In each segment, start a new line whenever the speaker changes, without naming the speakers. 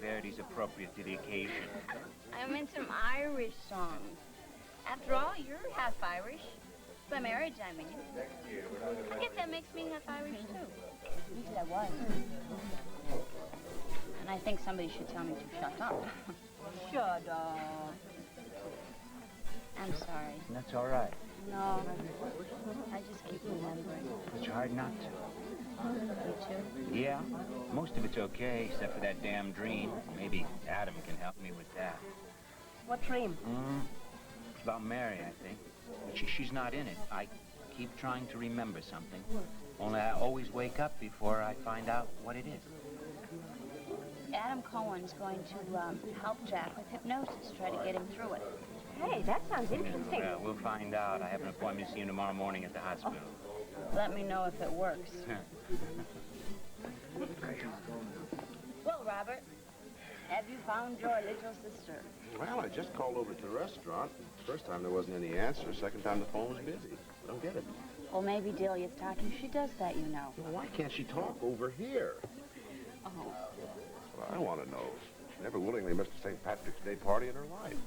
Verdi's appropriate to the occasion.
I'm in some Irish songs. After all, you're half Irish. By marriage, I mean. I guess that makes me half Irish, too. At least I was. And I think somebody should tell me to shut up. Shut up. I'm sorry.
That's all right.
No, I just keep remembering.
It's hard not to.
You too?
Yeah, most of it's okay, except for that damn dream. Maybe Adam can help me with that.
What dream?
It's about Mary, I think. But she's not in it. I keep trying to remember something. Only I always wake up before I find out what it is.
Adam Cohen's going to help Jack with hypnosis, try to get him through it.
Hey, that sounds interesting.
Well, we'll find out. I have an appointment to see him tomorrow morning at the hospital.
Let me know if it works. Well, Robert, have you found your little sister?
Well, I just called over to the restaurant. First time there wasn't any answer. Second time the phone was busy. I don't get it.
Well, maybe Delia's talking. She does that, you know.
Well, why can't she talk over here?
Oh.
Well, I want to know. She never willingly missed a St. Patrick's Day party in her life.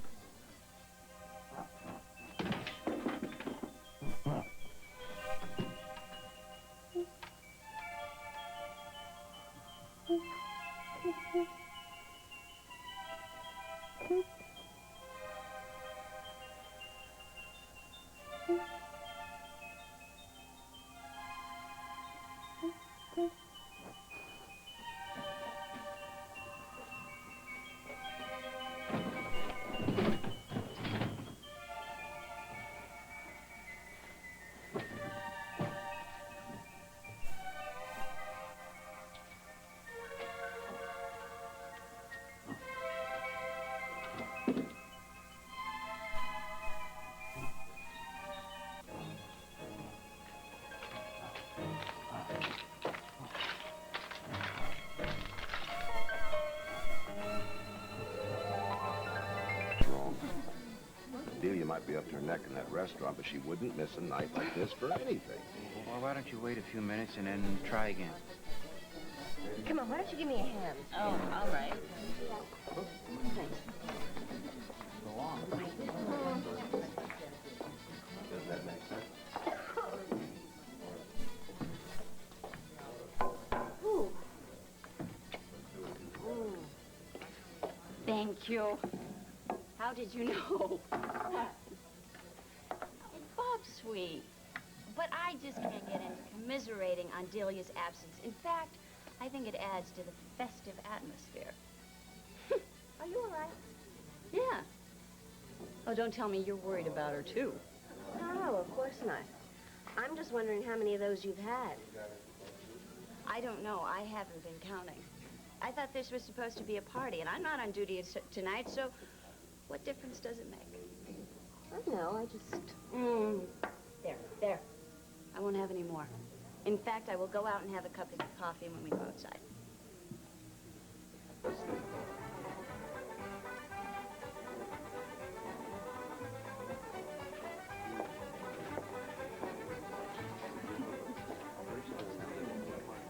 Delia might be up to her neck in that restaurant, but she wouldn't miss a night like this for anything.
Well, why don't you wait a few minutes and then try again?
Come on, why don't you give me a hand?
Oh, all right.
Thanks.
Go on. Does that make sense?
Ooh.
Thank you. How did you know? Bob's sweet. But I just can't get into commiserating on Delia's absence. In fact, I think it adds to the festive atmosphere.
Are you all right?
Yeah. Oh, don't tell me you're worried about her, too.
No, of course not. I'm just wondering how many of those you've had.
I don't know. I haven't been counting. I thought this was supposed to be a party, and I'm not on duty tonight, so what difference does it make?
I know, I just...
There. I won't have any more. In fact, I will go out and have a cup of coffee when we go outside.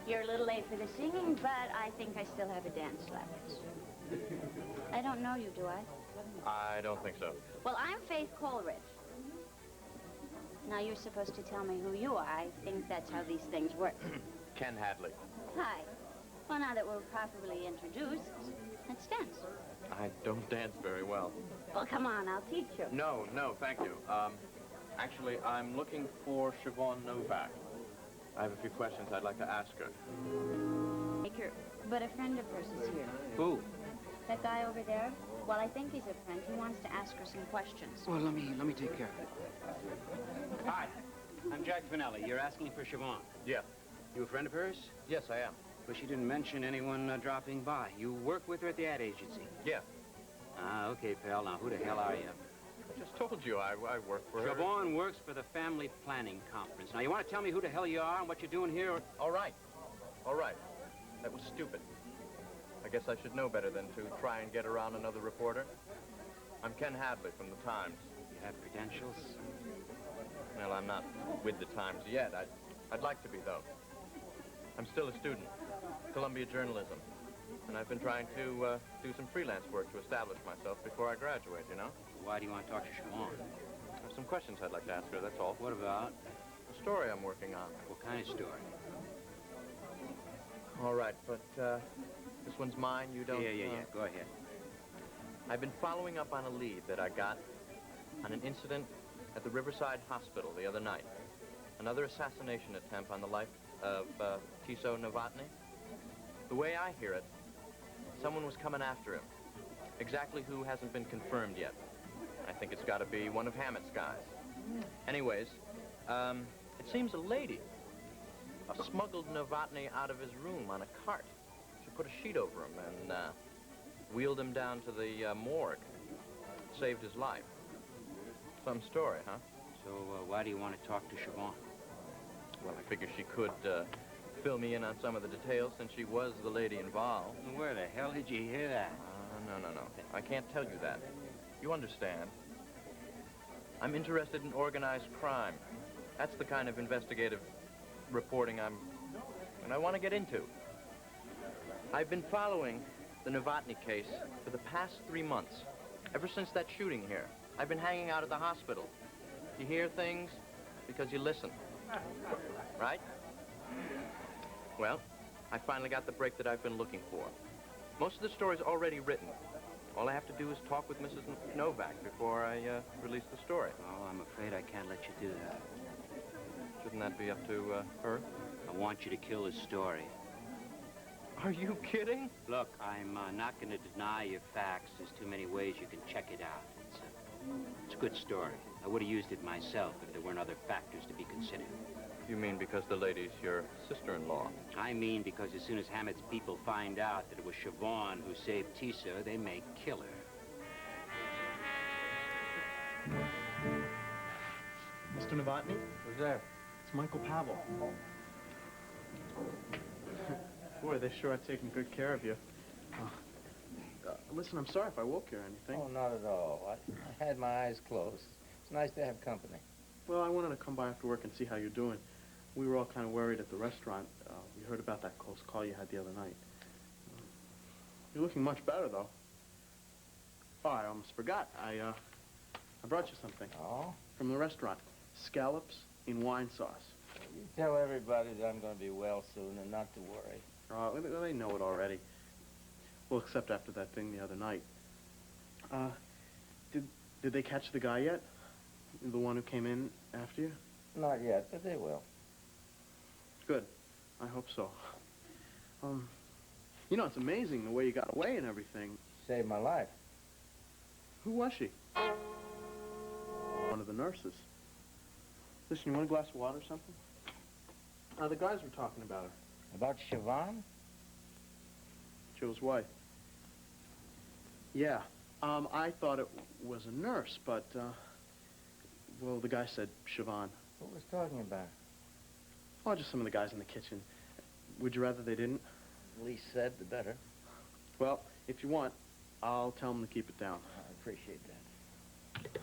You're a little late for the singing, but I think I still have a dance left. I don't know you, do I?
I don't think so.
Well, I'm Faith Coleridge. Now, you're supposed to tell me who you are. I think that's how these things work.
Ken Hadley.
Hi. Well, now that we're properly introduced, let's dance.
I don't dance very well.
Well, come on, I'll teach you.
No, thank you. Actually, I'm looking for Siobhan Novak. I have a few questions I'd like to ask her.
But a friend of hers is here.
Who?
That guy over there? Well, I think he's a friend. He wants to ask her some questions.
Well, let me take care of it. Hi, I'm Jack Finelli. You're asking for Siobhan.
Yeah.
You a friend of hers?
Yes, I am.
Well, she didn't mention anyone dropping by. You work with her at the ad agency?
Yeah.
Ah, okay, pal. Now, who the hell are you?
I just told you I work for her.
Siobhan works for the Family Planning Conference. Now, you want to tell me who the hell you are and what you're doing here? Or...
All right. That was stupid. I guess I should know better than to try and get around another reporter. I'm Ken Hadley from the Times.
You have credentials?
Well, I'm not with the Times yet. I'd like to be, though. I'm still a student. Columbia Journalism. And I've been trying to do some freelance work to establish myself before I graduate, you know?
Why do you want to talk to Siobhan?
There's some questions I'd like to ask her, that's all.
What about?
A story I'm working on.
What kind of story?
All right, but this one's mine, you don't...
Yeah. Go ahead.
I've been following up on a lead that I got on an incident at the Riverside Hospital the other night. Another assassination attempt on the life of Tiso Novotny. The way I hear it, someone was coming after him. Exactly who hasn't been confirmed yet. I think it's got to be one of Hammett's guys. Anyways, it seems a lady smuggled Novotny out of his room on a cart. She put a sheet over him and wheeled him down to the morgue. Saved his life. Some story, huh?
So why do you want to talk to Siobhan?
Well, I figure she could fill me in on some of the details since she was the lady involved.
Where the hell did you hear that?
No. I can't tell you that. You understand. I'm interested in organized crime. That's the kind of investigative reporting I want to get into. I've been following the Novotny case for the past 3 months. Ever since that shooting here. I've been hanging out at the hospital. You hear things because you listen. Right? Well, I finally got the break that I've been looking for. Most of the story's already written. All I have to do is talk with Mrs. Novak before I release the story.
Oh, I'm afraid I can't let you do that.
Shouldn't that be up to her?
I want you to kill his story.
Are you kidding?
Look, I'm not going to deny your facts. There's too many ways you can check it out. It's a good story. I would have used it myself if there weren't other factors to be considered.
You mean because the lady's your sister-in-law?
I mean because as soon as Hammett's people find out that it was Siobhan who saved Tiso, they may kill her.
Mr. Novotny?
Who's there?
It's Michael Pavel. Boy, they sure are taking good care of you. Listen, I'm sorry if I woke you or anything.
Oh, not at all. I had my eyes closed. It's nice to have company.
Well, I wanted to come by after work and see how you're doing. We were all kind of worried at the restaurant. We heard about that close call you had the other night. You're looking much better, though. Oh, I almost forgot. I brought you something.
Oh?
From the restaurant. Scallops in wine sauce.
You tell everybody that I'm going to be well soon and not to worry.
They know it already. Well, except after that thing the other night. Did they catch the guy yet? The one who came in after you?
Not yet, but they will.
Good. I hope so. You know, it's amazing the way you got away and everything.
Saved my life.
Who was she? One of the nurses. Listen, you want a glass of water or something? The guys were talking about her.
About Siobhan?
Joe's wife. Yeah. I thought it was a nurse, but, well, the guy said Siobhan.
What was talking about?
Oh, just some of the guys in the kitchen. Would you rather they didn't?
The least said, the better.
Well, if you want, I'll tell them to keep it down.
I appreciate that.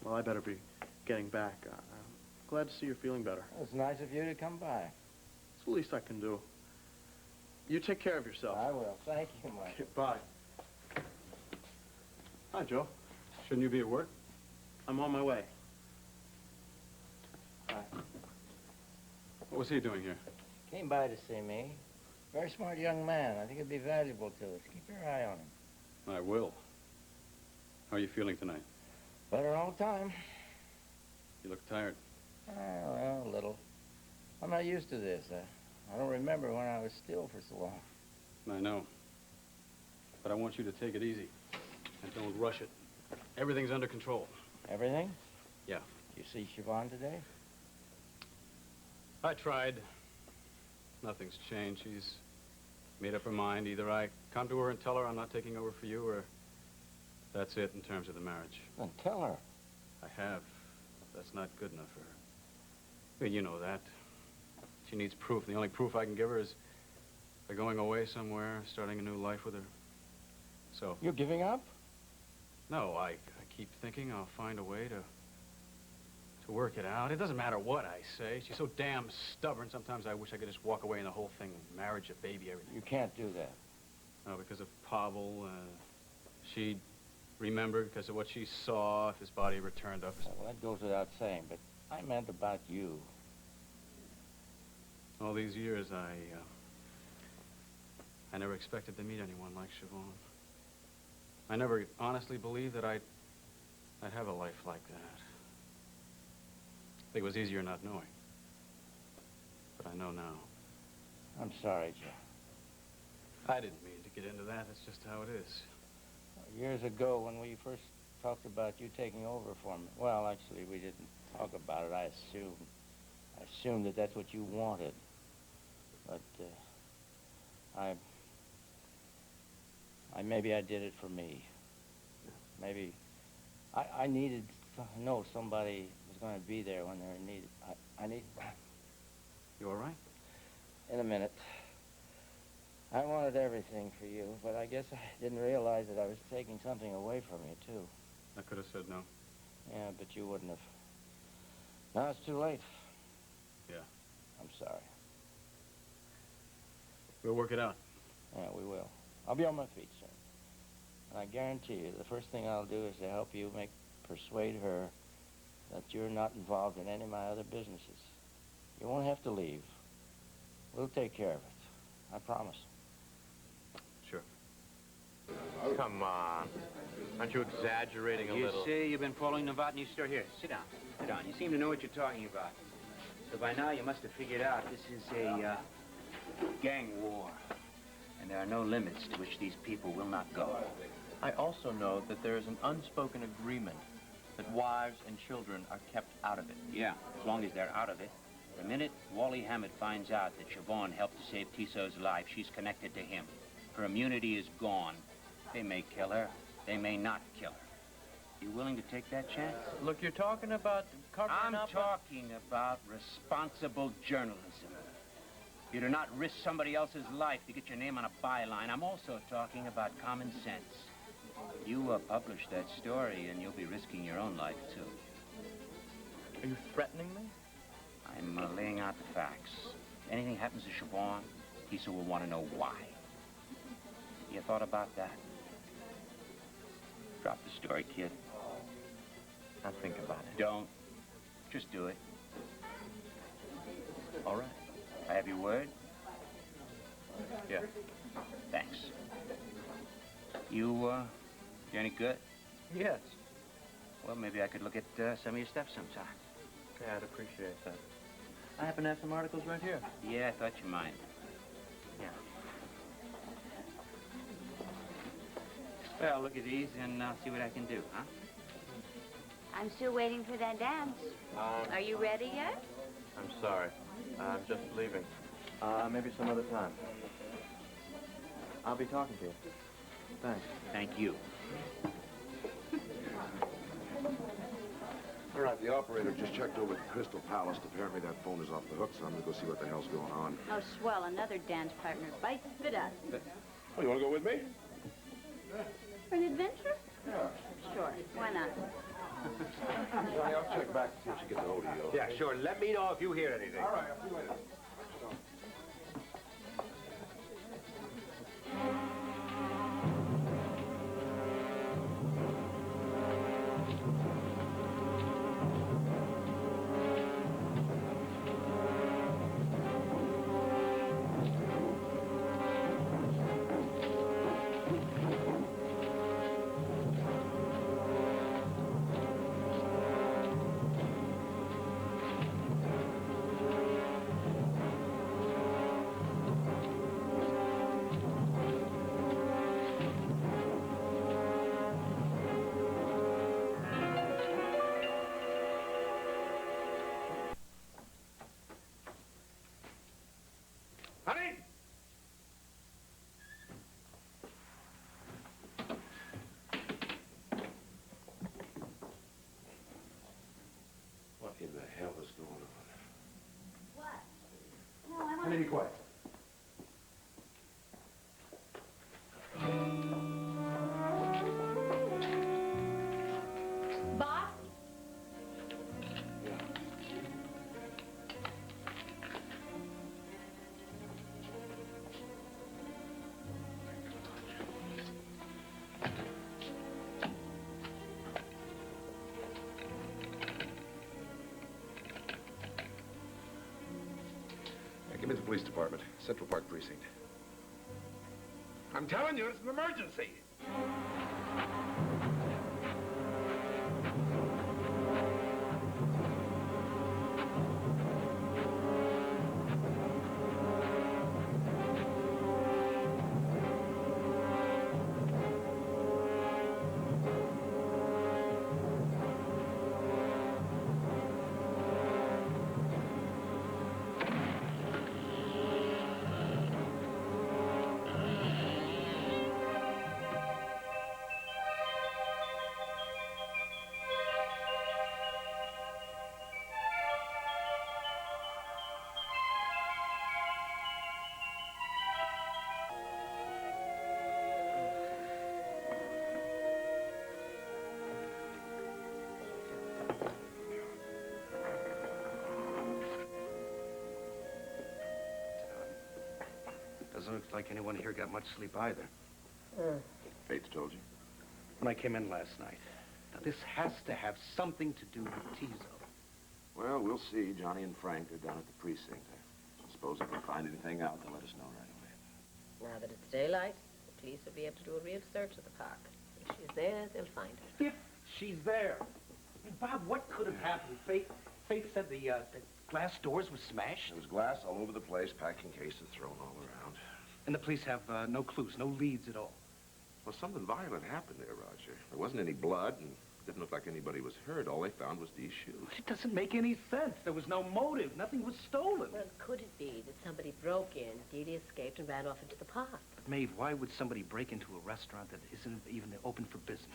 Well, I better be getting back. I'm glad to see you're feeling better.
Well, it's nice of you to come by.
It's the least I can do. You take care of yourself.
I will. Thank you, Mike.
Okay, bye. Hi, Joe.
Shouldn't you be at work?
I'm on my way. Bye.
What was he doing here?
Came by to see me. Very smart young man. I think it'd be valuable to us. Keep your eye on him.
I will. How are you feeling tonight?
Better all the time.
You look tired.
Well, a little. I'm not used to this. I don't remember when I was still for so long.
I know. But I want you to take it easy. And don't rush it. Everything's under control.
Everything?
Yeah.
Did you see Siobhan today?
I tried. Nothing's changed. She's made up her mind. Either I come to her and tell her I'm not taking over for you, or that's it in terms of the marriage.
Then tell her.
I have. That's not good enough for her. Well, you know that. She needs proof. The only proof I can give her is by going away somewhere, starting a new life with her. So...
You're giving up?
No, I keep thinking I'll find a way to to work it out. It doesn't matter what I say. She's so damn stubborn. Sometimes I wish I could just walk away and the whole thing, marriage, a baby, everything.
You can't do that.
No, because of Pavel, she'd remember because of what she saw if his body ever turned up.
Well, that goes without saying, but I meant about you.
All these years, I never expected to meet anyone like Siobhan. I never honestly believed that I'd have a life like that. I think it was easier not knowing. But I know now.
I'm sorry, Joe.
I didn't mean to get into that. That's just how it is.
Years ago, when we first talked about you taking over for me, well, actually, we didn't talk about it. I assumed that that's what you wanted. But maybe I did it for me. Maybe I needed to know somebody was going to be there when they're needed. I need.
You all right?
In a minute. I wanted everything for you, but I guess I didn't realize that I was taking something away from you, too.
I could have said no.
Yeah, but you wouldn't have. Now it's too late.
Yeah.
I'm sorry.
We'll work it out.
Yeah, we will. I'll be on my feet soon. And I guarantee you, the first thing I'll do is to help you persuade her that you're not involved in any of my other businesses. You won't have to leave. We'll take care of it. I promise.
Sure.
Come on. Aren't you exaggerating a
You
little?
say you've been following Novotny's story. Here, sit down. Sit down. You seem to know what you're talking about. So by now you must have figured out this is a gang war. And there are no limits to which these people will not go.
I also know that there is an unspoken agreement that wives and children are kept out of it.
Yeah, as long as they're out of it. The minute Wally Hammett finds out that Siobhan helped to save Tiso's life, she's connected to him. Her immunity is gone. They may kill her. They may not kill her. You willing to take that chance?
Look, you're talking about covering
I'm
up...
talking about responsible journalism. You do not risk somebody else's life to get your name on a byline. I'm also talking about common sense. You publish that story, and you'll be risking your own life, too.
Are you threatening me?
I'm laying out the facts. If anything happens to Siobhan, Tiso will want to know why. You thought about that? Drop the story, kid.
I'll think about it.
Don't. Just do it.
All right.
I have your word?
Yeah.
Thanks. You any good?
Yes.
Well, maybe I could look at some of your stuff sometime.
Yeah, I'd appreciate that. I happen to have some articles right here.
Yeah, I thought you might. Yeah. Well, look at these and I'll see what I can do, huh?
I'm still waiting for that dance. Are you ready yet?
I'm sorry. I'm just leaving. Maybe some other time. I'll be talking to you. Thanks.
Thank you.
All right, the operator just checked over at the Crystal Palace. Apparently that phone is off the hook, so I'm gonna go see what the hell's going on.
Oh, swell, another dance partner. Bite, spit out.
Oh, you wanna go with me?
For an adventure?
Yeah.
Sure, why not?
Johnny, I'll check back to see if she gets a hold of you.
Yeah, sure. Let me know if you hear anything.
All right, I'll see you later. Honey! What in the hell is going on?
What? No, I want
Honey, be quiet.
Boss?
Yeah. Police Department, Central Park Precinct. I'm telling you, it's an emergency.
Doesn't look like anyone here got much sleep either.
Fate's told you.
When I came in last night. Now, this has to have something to do with Tiso.
Well, we'll see. Johnny and Frank are down at the precinct. I suppose if we find anything out, they'll let us know right away.
Now that it's daylight, the police will be able to do a real search of the park. If she's there, they'll find her.
If she's there. I mean, Bob, what could have happened? Faith said the glass doors were smashed.
There was glass all over the place, packing cases thrown all around.
And the police have no clues, no leads at all.
Well, something violent happened there, Roger. There wasn't any blood, and it didn't look like anybody was hurt. All they found was these shoes.
It doesn't make any sense. There was no motive. Nothing was stolen.
Well, could it be that somebody broke in, Delia escaped, and ran off into the park?
But Maeve, why would somebody break into a restaurant that isn't even open for business?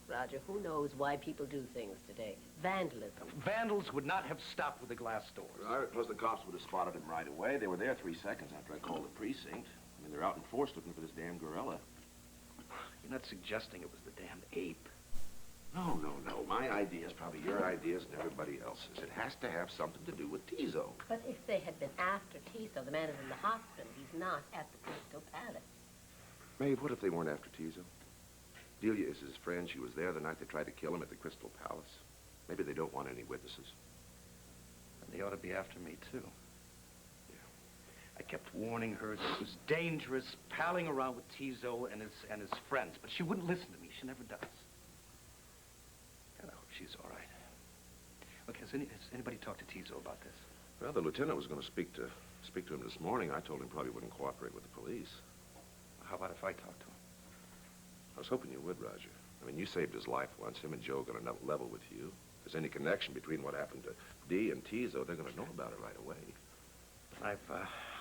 Roger, who knows why people do things today? Vandalism.
Vandals would not have stopped with the glass doors.
Plus, the cops would have spotted him right away. They were there 3 seconds after I called the precinct. I mean, they're out in force looking for this damn gorilla.
You're not suggesting it was the damn ape.
No. My idea is probably your ideas and everybody else's. It has to have something to do with Tiso.
But if they had been after Tiso, the man is in the hospital. He's not at the Crystal Palace.
Maeve, what if they weren't after Tiso? Delia is his friend. She was there the night they tried to kill him at the Crystal Palace. Maybe they don't want any witnesses.
And they ought to be after me, too. I kept warning her that it was dangerous, palling around with Tiso and his friends, but she wouldn't listen to me. She never does. And I hope she's all right. Look, has anybody talked to Tiso about this?
Well, the lieutenant was going to speak to him this morning. I told him probably wouldn't cooperate with the police.
How about if I talk to him?
I was hoping you would, Roger. I mean, you saved his life once. Him and Joe are going to level with you. If there's any connection between what happened to Dee and Tiso, they're going to know about it right away.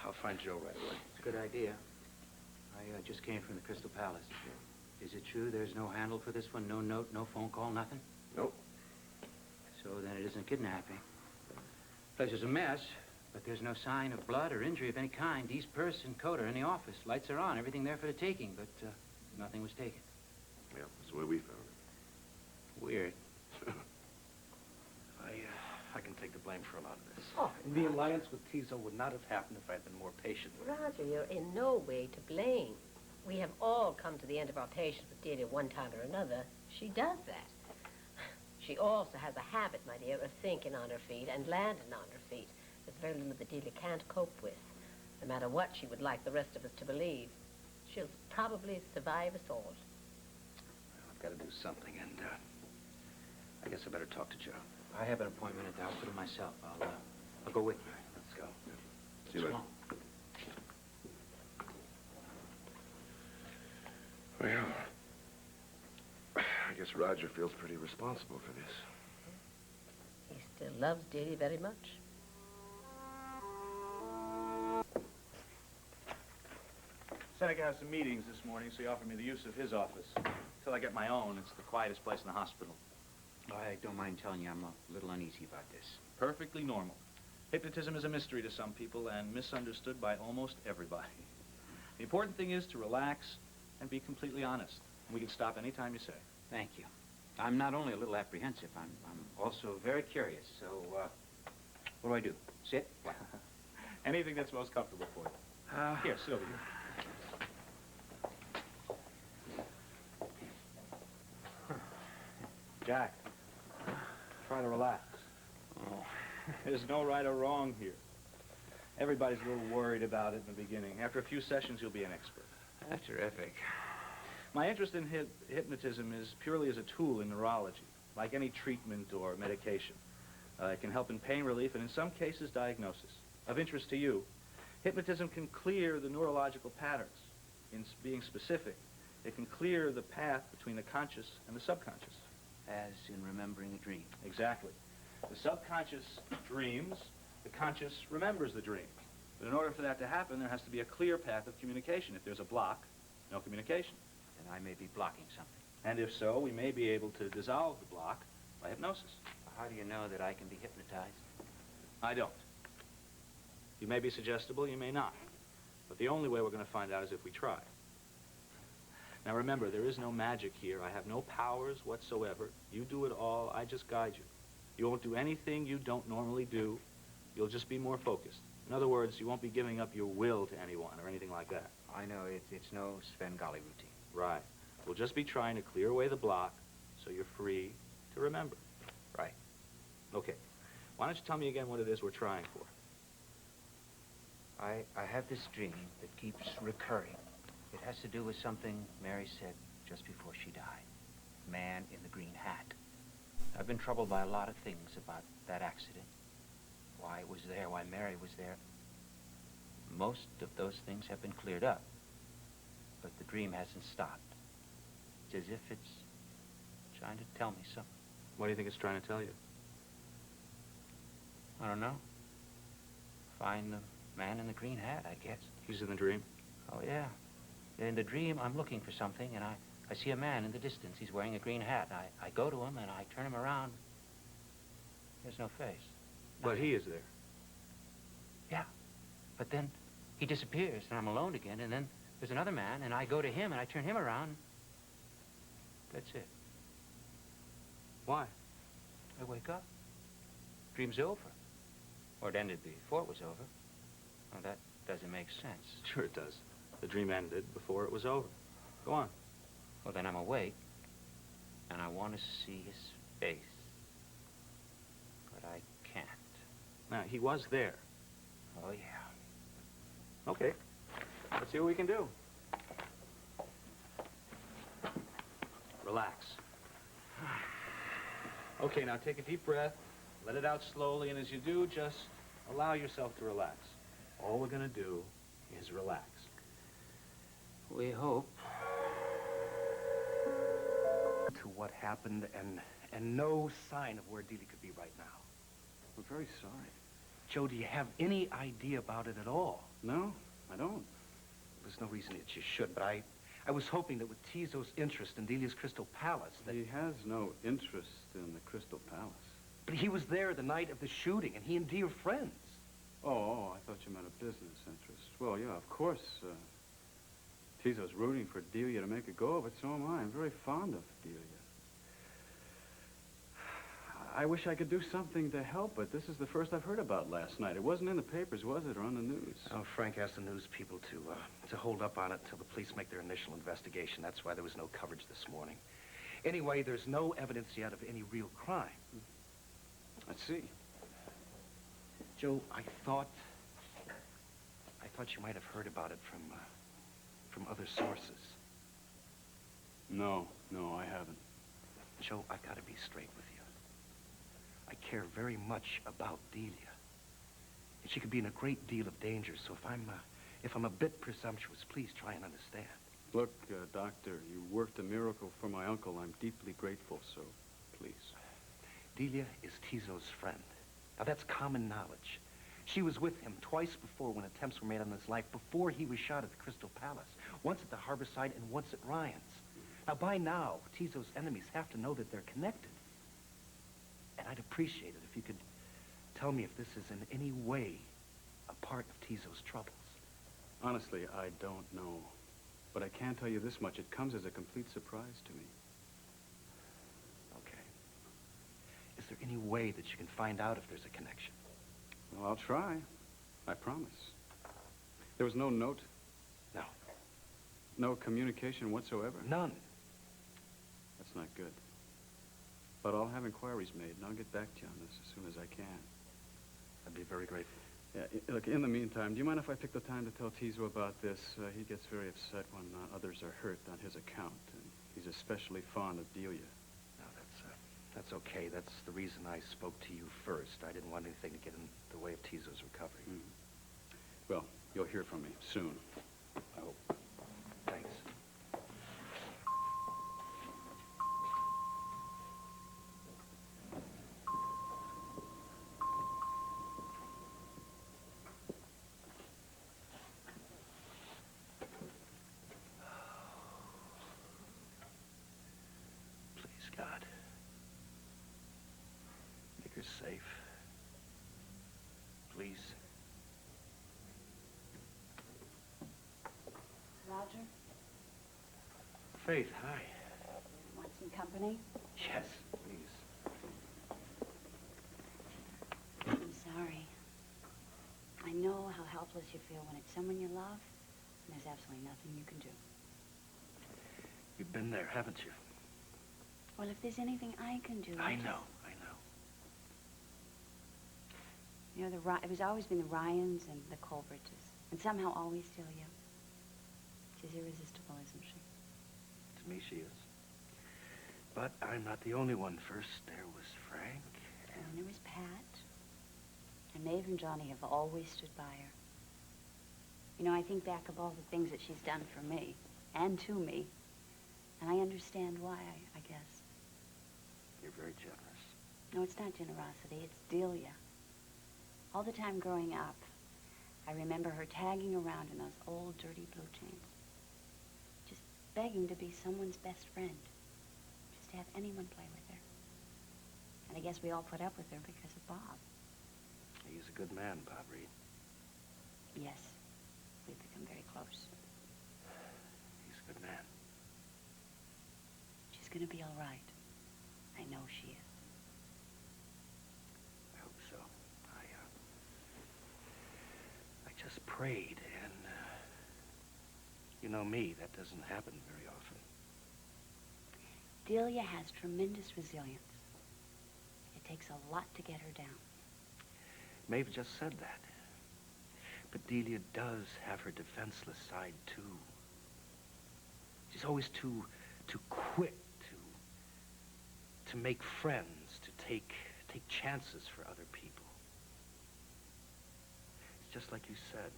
I'll find Joe right away.
It's a good idea. I just came from the Crystal Palace. Is it true there's no handle for this one? No note, no phone call, nothing?
Nope.
So then it isn't kidnapping. Place is a mess, but there's no sign of blood or injury of any kind. Dee's purse and coat are in the office. Lights are on, everything there for the taking, but nothing was taken.
Yeah, that's the way we found it.
Weird.
I can take the blame for a lot of this.
Oh,
The alliance with Tiso would not have happened if I'd been more patient with her.
Roger, you're in no way to blame. We have all come to the end of our patience with Delia one time or another. She does that. She also has a habit, my dear, of thinking on her feet and landing on her feet. There's very little that Delia can't cope with. No matter what she would like the rest of us to believe, she'll probably survive us all.
Well, I've got to do something, and I guess I better talk to Joe.
I have an appointment at the hospital myself. I'll go with you.
Let's go.
See you later. Well, I guess Roger feels pretty responsible for this.
He still loves Delia very much.
Seneca has some meetings this morning, so he offered me the use of his office. Until I get my own, it's the quietest place in the hospital.
I don't mind telling you I'm a little uneasy about this.
Perfectly normal. Hypnotism is a mystery to some people and misunderstood by almost everybody. The important thing is to relax and be completely honest. We can stop any time you say.
Thank you. I'm not only a little apprehensive, I'm also very curious. So, what do I do? Sit?
Anything that's most comfortable for you. Here, sit over here. Jack, try to relax. Oh. There's no right or wrong here.
Everybody's a little worried about it in the beginning. After a few sessions, you'll be an expert.
That's terrific.
My interest in hypnotism is purely as a tool in neurology, like any treatment or medication. It can help in pain relief and in some cases diagnosis. Of interest to you, hypnotism can clear the neurological patterns. In being specific, it can clear the path between the conscious and the subconscious.
As in remembering a dream.
Exactly. The subconscious dreams, the conscious remembers the dream. But in order for that to happen, there has to be a clear path of communication. If there's a block, no communication.
Then I may be blocking something.
And if so, we may be able to dissolve the block by hypnosis.
How do you know that I can be hypnotized?
I don't. You may be suggestible, you may not. But the only way we're going to find out is if we try. Now remember, there is no magic here. I have no powers whatsoever. You do it all, I just guide you. You won't do anything you don't normally do. You'll just be more focused. In other words, you won't be giving up your will to anyone or anything like that.
I know it's no Svengali routine.
Right. We'll just be trying to clear away the block so you're free to remember.
Right.
Okay. Why don't you tell me again what it is we're trying for?
I have this dream that keeps recurring. It has to do with something Mary said just before she died. Man in the green hat. I've been troubled by a lot of things about that accident. Why it was there, why Mary was there. Most of those things have been cleared up. But the dream hasn't stopped. It's as if it's trying to tell me something.
What do you think it's trying to tell you?
I don't know. Find the man in the green hat, I guess.
He's in the dream?
Oh, yeah. In the dream, I'm looking for something, and I see a man in the distance. He's wearing a green hat. I go to him, and I turn him around. There's no face.
But he is there.
Yeah. But then he disappears, and I'm alone again, and then there's another man, and I go to him, and I turn him around. That's it.
Why?
I wake up. Dream's over. Or it ended before it was over. Well, that doesn't make sense.
Sure it does. The dream ended before it was over. Go on.
Well, then I'm awake, and I want to see his face. But I can't.
Now, he was there.
Oh, yeah.
Okay. Let's see what we can do. Relax. Okay, now take a deep breath. Let it out slowly, and as you do, just allow yourself to relax. All we're going to do is relax.
We hope.
To what happened and no sign of where Delia could be right now.
We're very sorry.
Joe, do you have any idea about it at all?
No, I don't.
There's no reason that you should, but I was hoping that with Tiso's interest in Delia's Crystal Palace that...
He has no interest in the Crystal Palace.
But he was there the night of the shooting, and he and Dee are friends.
Oh, I thought you meant a business interest. Well, yeah, of course. Tiso's rooting for Delia to make a go of it, so am I. I'm very fond of Delia. I wish I could do something to help, but this is the first I've heard about last night. It wasn't in the papers, was it, or on the news?
Oh, Frank asked the news people to hold up on it until the police make their initial investigation. That's why there was no coverage this morning. Anyway, there's no evidence yet of any real crime.
Let's see.
Joe, I thought you might have heard about it from other sources.
No, I haven't.
Joe, I've got to be straight with you. I care very much about Delia. And she could be in a great deal of danger, so if I'm a bit presumptuous, please try and understand.
Look, Doctor, you worked a miracle for my uncle. I'm deeply grateful, so please.
Delia is Tiso's friend. Now, that's common knowledge. She was with him twice before when attempts were made on his life, before he was shot at the Crystal Palace. Once at the Harborside and once at Ryan's. Now, by now, Tiso's enemies have to know that they're connected. And I'd appreciate it if you could tell me if this is in any way a part of Tiso's troubles.
Honestly, I don't know. But I can tell you this much. It comes as a complete surprise to me.
Okay. Is there any way that you can find out if there's a connection?
Well, I'll try. I promise. There was no note?
No.
No communication whatsoever?
None.
That's not good. But I'll have inquiries made, and I'll get back to you on this as soon as I can.
I'd be very grateful.
Yeah, look, in the meantime, do you mind if I pick the time to tell Tiso about this? He gets very upset when others are hurt on his account, and he's especially fond of Delia.
No, that's okay. That's the reason I spoke to you first. I didn't want anything to get in the way of Tiso's recovery.
Mm-hmm. Well, you'll hear from me soon, I hope.
Thanks. Please, God. Make her safe. Please.
Roger,
Faith, hi.
want some company?
Yes, please.
I'm sorry. I know how helpless you feel when it's someone you love, and there's absolutely nothing you can do.
You've been there, haven't you?
Well, if there's anything I can do...
I know.
You know, it was always been the Ryans and the Colberts, and somehow always Delia. She's irresistible, isn't she?
To me, she is. But I'm not the only one. First, there was Frank.
And then there was Pat. And Maeve and Johnny have always stood by her. You know, I think back of all the things that she's done for me, and to me, and I understand why, I guess.
You're very generous.
No, it's not generosity, it's Delia. All the time growing up, I remember her tagging around in those old, dirty blue jeans. Just begging to be someone's best friend. Just to have anyone play with her. And I guess we all put up with her because of Bob.
He's a good man, Bob Reed.
Yes, we've become very close.
He's a good man.
She's gonna be all right. I know she is.
I hope so. I just prayed, and you know me, that doesn't happen very often.
Delia has tremendous resilience. It takes a lot to get her down.
Maeve just said that. But Delia does have her defenseless side, too. She's always too quick to make friends, to take chances for other people. It's just like you said,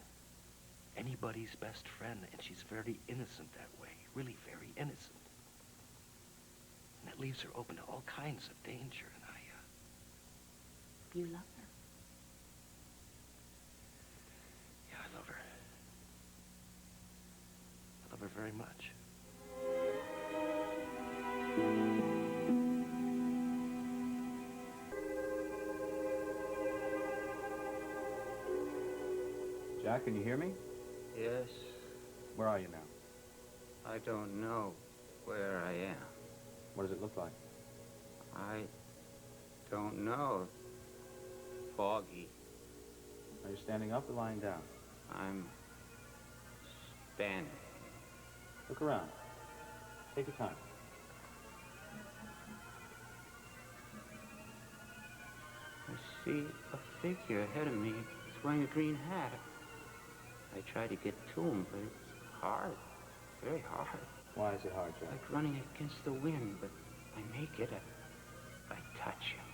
anybody's best friend, and she's very innocent that way, really very innocent. And that leaves her open to all kinds of danger, and
You love her?
yeah, I love her. I love her very much.
Jack, can you hear me?
Yes.
Where are you now?
I don't know where I am.
What does it look like?
I don't know. Foggy.
Are you standing up or lying down?
I'm standing.
Look around. Take your time.
I see a figure ahead of me. He's wearing a green hat. I try to get to him, but it's hard. Very hard.
Why is it hard, Jack?
Like running against the wind, but I make it. I touch him.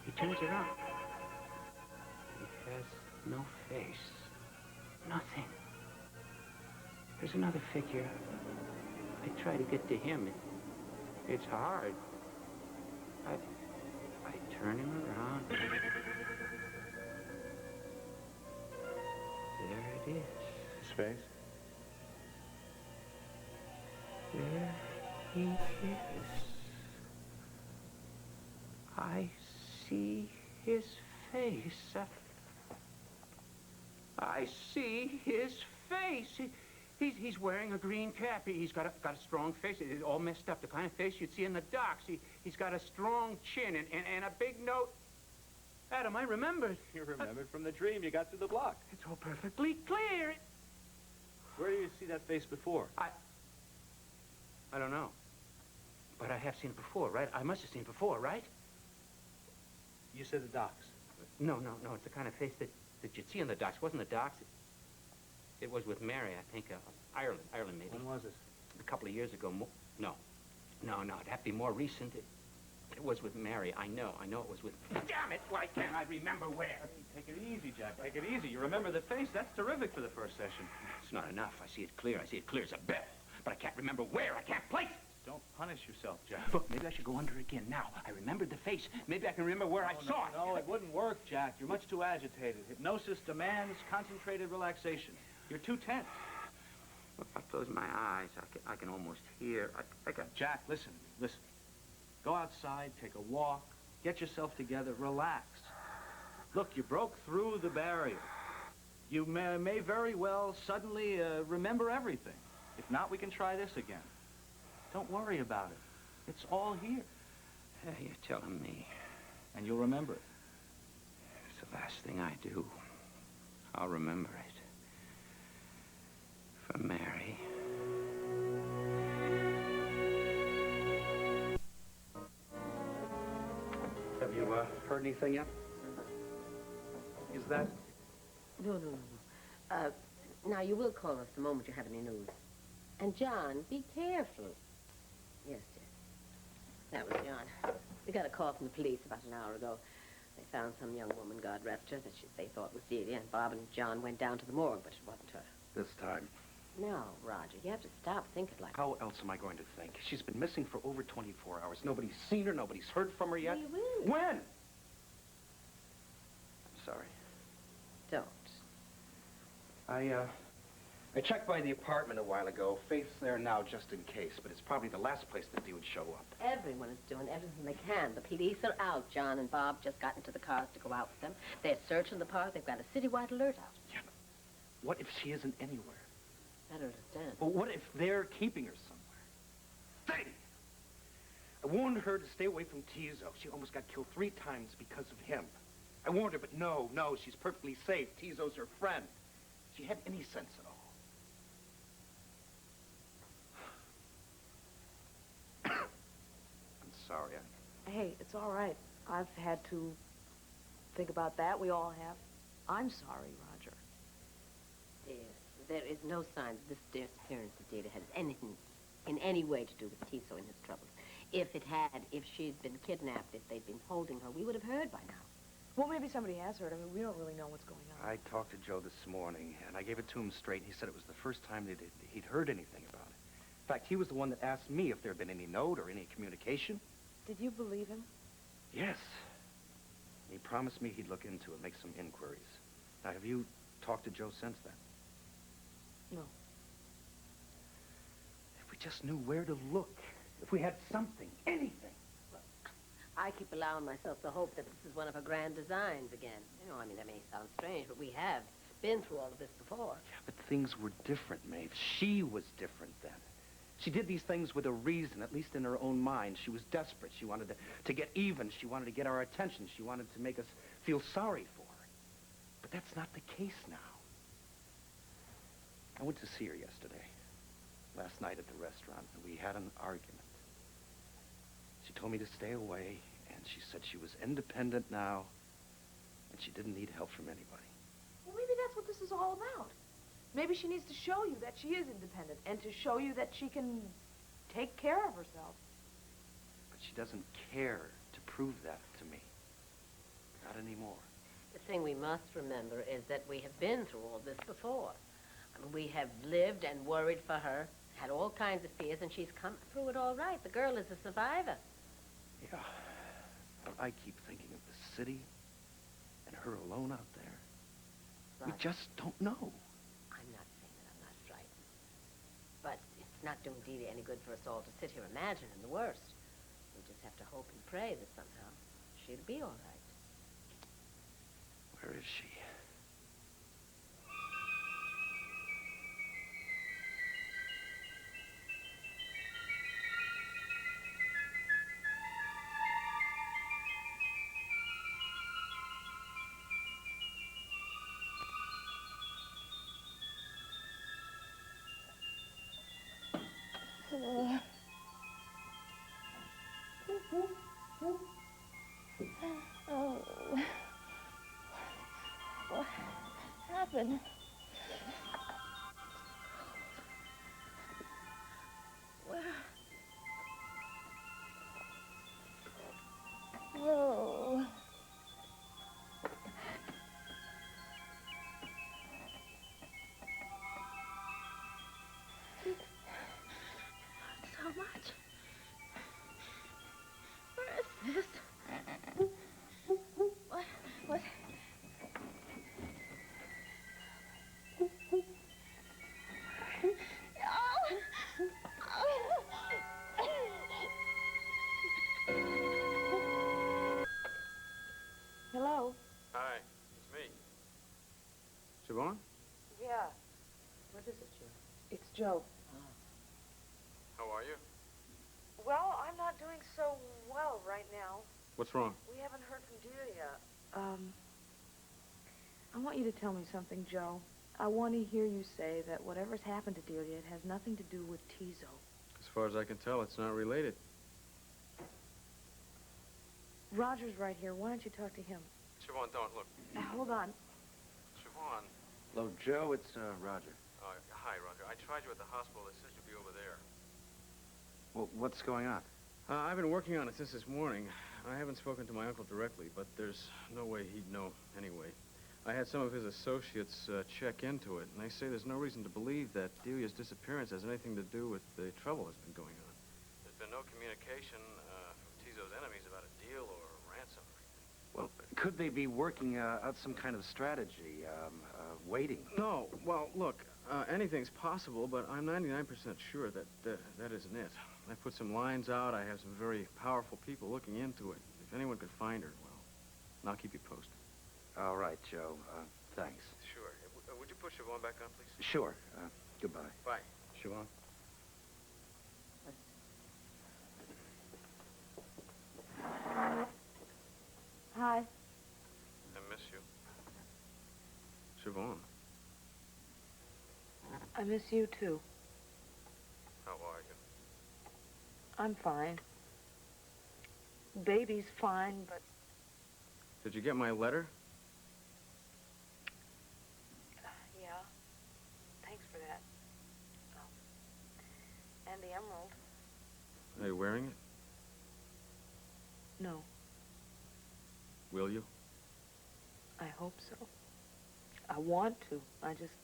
He turns around. He has no face. Nothing. There's another figure. I try to get to him. It's hard. I turn him around. There it is.
His face?
There he is. I see his face. I see his face. He's wearing a green cap. He's got a strong face. It's all messed up, the kind of face you'd see in the docks. He's got a strong chin and a big nose. Adam, I remembered.
You remembered from the dream. You got through the block.
It's all perfectly clear.
Where did you see that face before?
I don't know. But I have seen it before, right? I must have seen it before, right?
You said the docks.
No. It's the kind of face that
that you'd see in the docks. Wasn't the docks? It was with Mary, I think. Ireland maybe.
When was it?
A couple of years ago. No, it'd have to be more recent. It was with Mary. I know it was with... Damn it! Why can't I remember where?
Take it easy, Jack. Take it easy. You remember the face? That's terrific for the first session.
It's not enough. I see it clear. I see it clear as a bell. But I can't remember where. I can't place it.
Don't punish yourself, Jack.
Look, maybe I should go under again. Now, I remembered the face. Maybe I can remember where I saw it.
No, it wouldn't work, Jack. You're much too agitated. Hypnosis demands concentrated relaxation. You're too tense.
If I close my eyes, I can almost hear. I got...
Jack, listen. Go outside, take a walk, get yourself together, relax. Look, you broke through the barrier. You may very well suddenly remember everything. If not, we can try this again. Don't worry about it. It's all here.
Yeah, you're telling me.
And you'll remember it.
It's the last thing I do. I'll remember it. For Mary.
Have you heard anything yet? Is that...
No. Now, you will call us the moment you have any news. And, John, be careful. Yes. That was John. We got a call from the police about an hour ago. They found some young woman, God rest her, that they thought was Delia, and Bob and John went down to the morgue, but it wasn't her.
This time?
No, Roger, you have to stop thinking like that.
How else am I going to think? She's been missing for over 24 hours. Nobody's seen her. Nobody's heard from her yet.
We will.
When? I'm sorry.
Don't.
I checked by the apartment a while ago. Faith's there now just in case, but it's probably the last place that they would show up.
Everyone is doing everything they can. The police are out. John and Bob just got into the cars to go out with them. They're searching the park. They've got a citywide alert out.
Yeah, but what if she isn't anywhere?
I don't understand.
Well, what if they're keeping her somewhere? Say! I warned her to stay away from Tiso. She almost got killed 3 times because of him. I warned her, but no, she's perfectly safe. Tiso's her friend. She had any sense at all. I'm sorry.
Hey, it's all right. I've had to think about that. We all have. I'm sorry, Roger.
Yes, there is no sign that this disappearance of Delia has anything in any way to do with Tiso and his troubles. If it had, if she'd been kidnapped, if they'd been holding her, we would have heard by now.
Well, maybe somebody has heard. I mean, we don't really know what's going on.
I talked to Joe this morning, and I gave it to him straight, and he said it was the first time that he'd heard anything about it. In fact, he was the one that asked me if there had been any note or any communication.
Did you believe him?
Yes. He promised me he'd look into it, make some inquiries. Now, have you talked to Joe since then?
No.
If we just knew where to look, if we had something, anything.
I keep allowing myself to hope that this is one of her grand designs again. You know, I mean, that may sound strange, but we have been through all of this before.
Yeah, but things were different, Maeve. She was different then. She did these things with a reason, at least in her own mind. She was desperate. She wanted to get even. She wanted to get our attention. She wanted to make us feel sorry for her. But that's not the case now. I went to see her yesterday, last night at the restaurant, and we had an argument. She told me to stay away, and she said she was independent now, and she didn't need help from anybody.
Well, maybe that's what this is all about. Maybe she needs to show you that she is independent and to show you that she can take care of herself.
But she doesn't care to prove that to me. Not anymore.
The thing we must remember is that we have been through all this before. I mean, we have lived and worried for her, had all kinds of fears, and she's come through it all right. The girl is a survivor.
Yeah. But I keep thinking of the city and her alone out there.
Roger,
We just don't know.
I'm not saying that I'm not frightened. But it's not doing Delia any good for us all to sit here imagining the worst. We just have to hope and pray that somehow she'll be all right.
Where is she?
Oh.
open. Where? Whoa. So much. Where is this? What? Hello?
Hi, it's me. Siobhan?
Yeah.
What is it, Joe?
It's Joe.
How are you?
Well, I'm not doing so well right now.
What's wrong?
We haven't heard from Delia. I want you to tell me something, Joe. I want to hear you say that whatever's happened to Delia, it has nothing to do with Tiso.
As far as I can tell, it's not related.
Roger's right here. Why don't you talk to him?
Siobhan, don't look.
Hold on.
Siobhan.
Hello, Joe. It's Roger.
Hi, Roger. I tried you at the hospital. They said you'd be over there.
Well, what's going on?
I've been working on it since this morning. I haven't spoken to my uncle directly, but there's no way he'd know anyway. I had some of his associates check into it, and they say there's no reason to believe that Delia's disappearance has anything to do with the trouble that's been going on. There's been no communication from Tiso's enemies about a deal or a ransom or anything.
Well, could they be working out some kind of strategy, waiting?
No. Well, look, anything's possible, but I'm 99% sure that that isn't it. I put some lines out. I have some very powerful people looking into it. If anyone could find her, well, I'll keep you posted.
All right, Joe. Thanks.
Sure. Would you push Siobhan back on, please?
Sure. Goodbye.
Bye.
Siobhan?
Hi.
I miss you. Siobhan,
I miss you, too.
how are you?
I'm fine. Baby's fine, but...
Did you get my letter?
Yeah. Thanks for that. And the emerald.
Are you wearing it?
No,
Will you?
I hope so. I want to. I just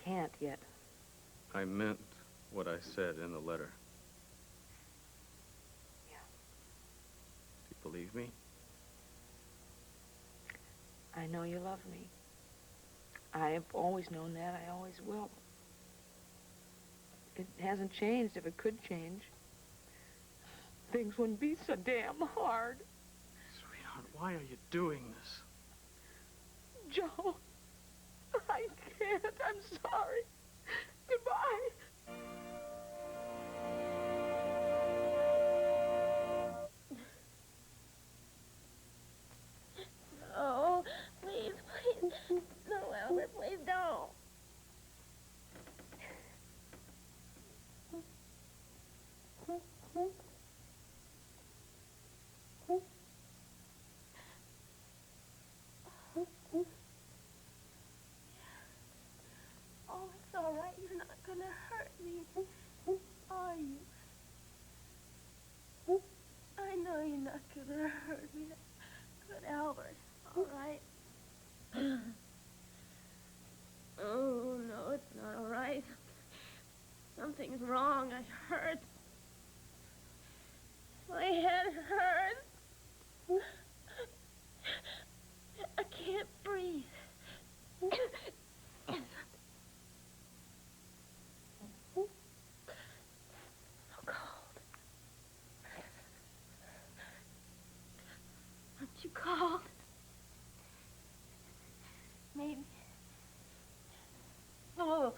can't yet.
I meant what I said in the letter.
Yeah.
Do you believe me?
I know you love me. I've always known that. I always will. It hasn't changed if it could change. Things wouldn't be so damn hard.
Sweetheart, why are you doing this?
Joe, I can't. I'm sorry. Goodbye.
Oh, please, please. No, Albert, please don't. Oh, it's all right. You're not gonna hurt me, are you? I know you're not gonna hurt me. Good, Albert. All right. Oh, no, it's not all right. Something's wrong. I hurt. My head hurts. I can't breathe. So cold. Aren't you cold? Maybe. Oh,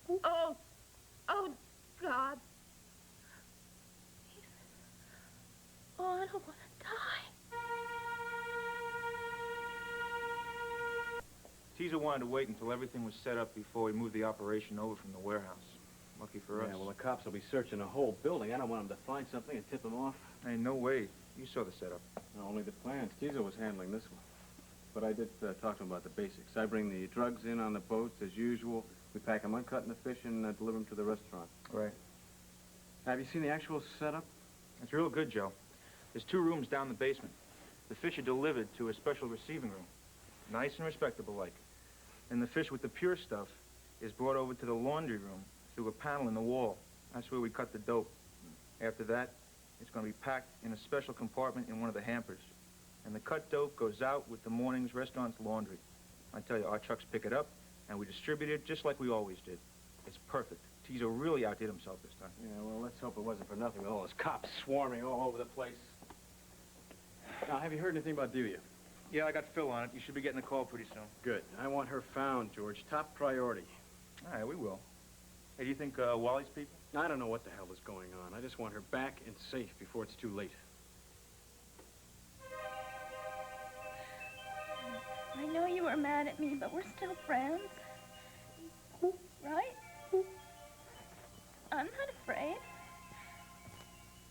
God. Oh, I don't want to die.
Tiso wanted to wait until everything was set up before we moved the operation over from the warehouse. Lucky for us.
Yeah, well, the cops will be searching the whole building. I don't want them to find something and tip them off.
Hey, no way. You saw the setup.
No, only the plans. Tiso was handling this one. but I did talk to him about the basics. I bring the drugs in on the boats as usual. We pack them uncut in the fish and deliver them to the restaurant.
Right.
Have you seen the actual setup?
It's real good, Joe. There's 2 rooms down the basement. The fish are delivered to a special receiving room. Nice and respectable like. And the fish with the pure stuff is brought over to the laundry room through a panel in the wall. That's where we cut the dope. After that, it's going to be packed in a special compartment in one of the hampers. And the cut dope goes out with the morning's restaurant's laundry. I tell you, our trucks pick it up, and we distribute it just like we always did. It's perfect. Tiso really outdid himself this time.
Yeah, well, let's hope it wasn't for nothing with all those cops swarming all over the place. Now, have you heard anything about Delia?
Yeah, I got Phil on it. You should be getting a call pretty soon.
Good. I want her found, George. Top priority.
All right, we will. Hey, do you think Wally's people?
I don't know what the hell is going on. I just want her back and safe before it's too late.
I know you were mad at me, but we're still friends. Right? I'm not afraid.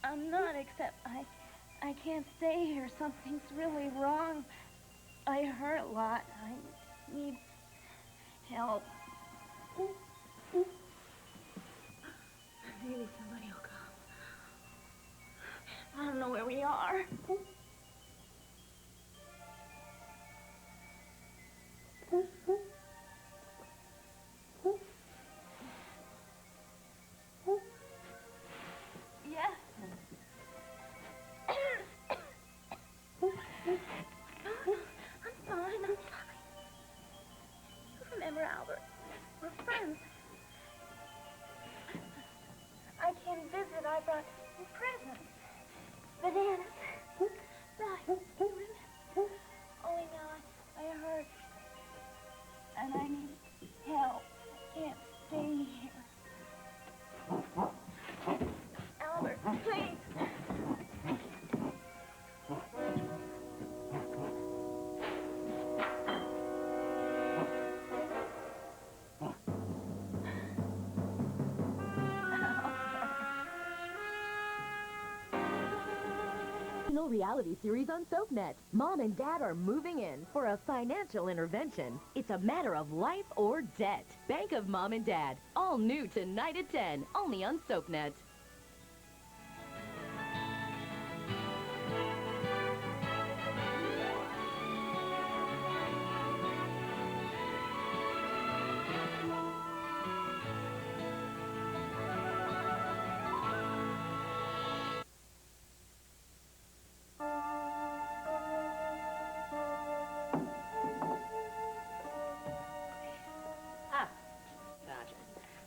I'm not, except I can't stay here. Something's really wrong. I hurt a lot. I need help. Maybe somebody will come. I don't know where we are. Yes. I'm fine. Remember, Albert, we're friends. I came to visit. I brought you presents. Bananas. Right. You remember? Only now I hurt. And I need help. I can't stay here. Albert, please.
Reality series on SoapNet. Mom and Dad are moving in for a financial intervention. It's a matter of life or debt. Bank of Mom and Dad. All new tonight at 10. Only on SoapNet.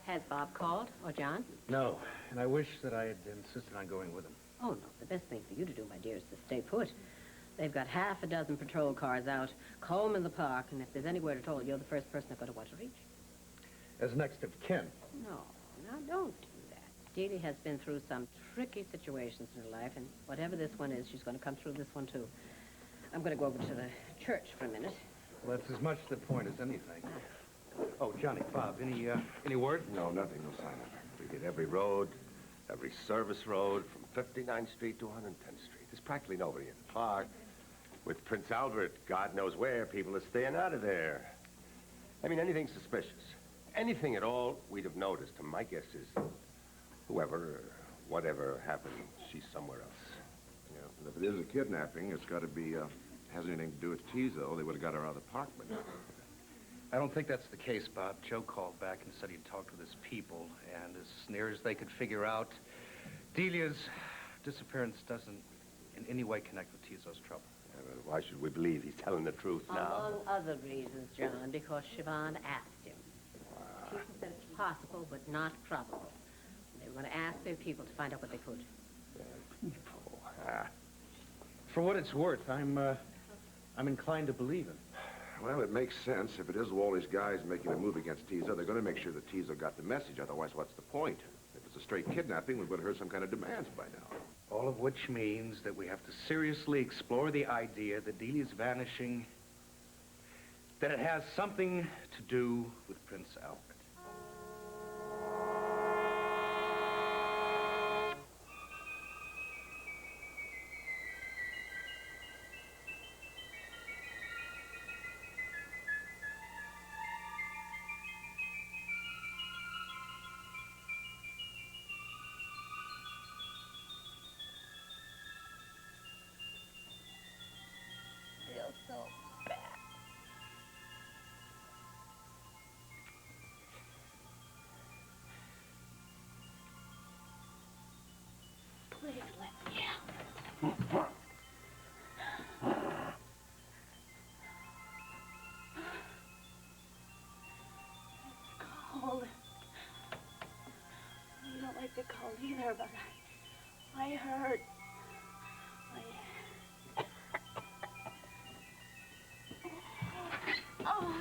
Has Bob called, or John?
No, and I wish that I had insisted on going with him.
Oh, no. The best thing for you to do, my dear, is to stay put. They've got half a dozen patrol cars out, comb in the park, and if there's anywhere at all, you're the first person they're going to want to reach.
As next of kin.
No, now don't do that. Delia has been through some tricky situations in her life, and whatever this one is, she's going to come through this one, too. I'm going to go over to the church for a minute.
Well, that's as much the point as anything. Oh, Johnny, Bob, any word?
No, nothing, no sign of her. We did every road, every service road, from 59th Street to 110th Street. There's practically nobody in the park. With Prince Albert, God knows where, people are staying out of there. I mean, anything suspicious, anything at all, we'd have noticed. And my guess is whoever or whatever happened, she's somewhere else.
Yeah, but if it is a kidnapping, it's got to be, has anything to do with Tiso. They would have got her out of the park by now.
I don't think that's the case, Bob. Joe called back and said he'd talked with his people, and as near as they could figure out, Delia's disappearance doesn't in any way connect with Tiso's trouble.
Yeah, but why should we believe he's telling the truth now?
Among other reasons, John, because Siobhan asked him. She said it's possible, but not probable. They were going to ask their people to find out what they could.
People. Ah.
For what it's worth, I'm inclined to believe him.
Well, it makes sense. If it is Wally's guys making a move against Tiso, they're going to make sure that Tiso got the message. Otherwise, what's the point? If it's a straight kidnapping, we would have heard some kind of demands by now.
All of which means that we have to seriously explore the idea that Delia's vanishing, that it has something to do with Prince Albert.
Cold. You don't like the cold either, but I hurt. Oh.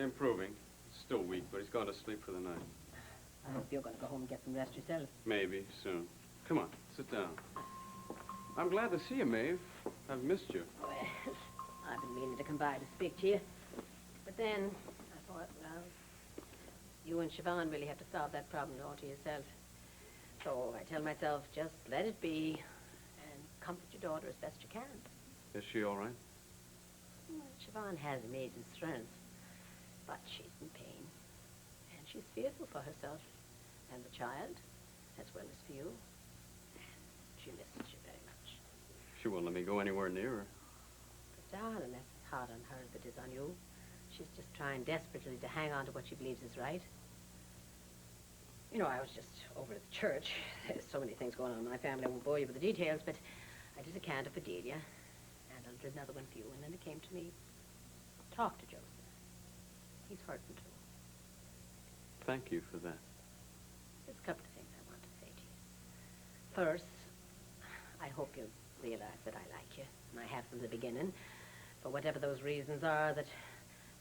Improving. Still weak, but he's gone to sleep for the night.
I hope you're going to go home and get some rest yourself.
Maybe, soon. Come on, sit down. I'm glad to see you, Maeve. I've missed you.
Well, I've been meaning to come by to speak to you. But then, I thought, well, you and Siobhan really have to solve that problem all to yourself. So I tell myself, just let it be and comfort your daughter as best you can.
Is she all right?
Well, Siobhan has amazing strength. But she's in pain, and she's fearful for herself and the child, as well as for you. She misses you very much.
She won't let me go anywhere near her.
But darling, that's as hard on her as it is on you. She's just trying desperately to hang on to what she believes is right. You know, I was just over at the church. There's so many things going on in my family. I won't bore you with the details, but I did a canter for Delia, and I did another one for you, and then it came to me. Talk to Joseph. He's hurting too.
Thank you for that.
There's a couple of things I want to say to you. First, I hope you realize that I like you, and I have from the beginning. For whatever those reasons are, that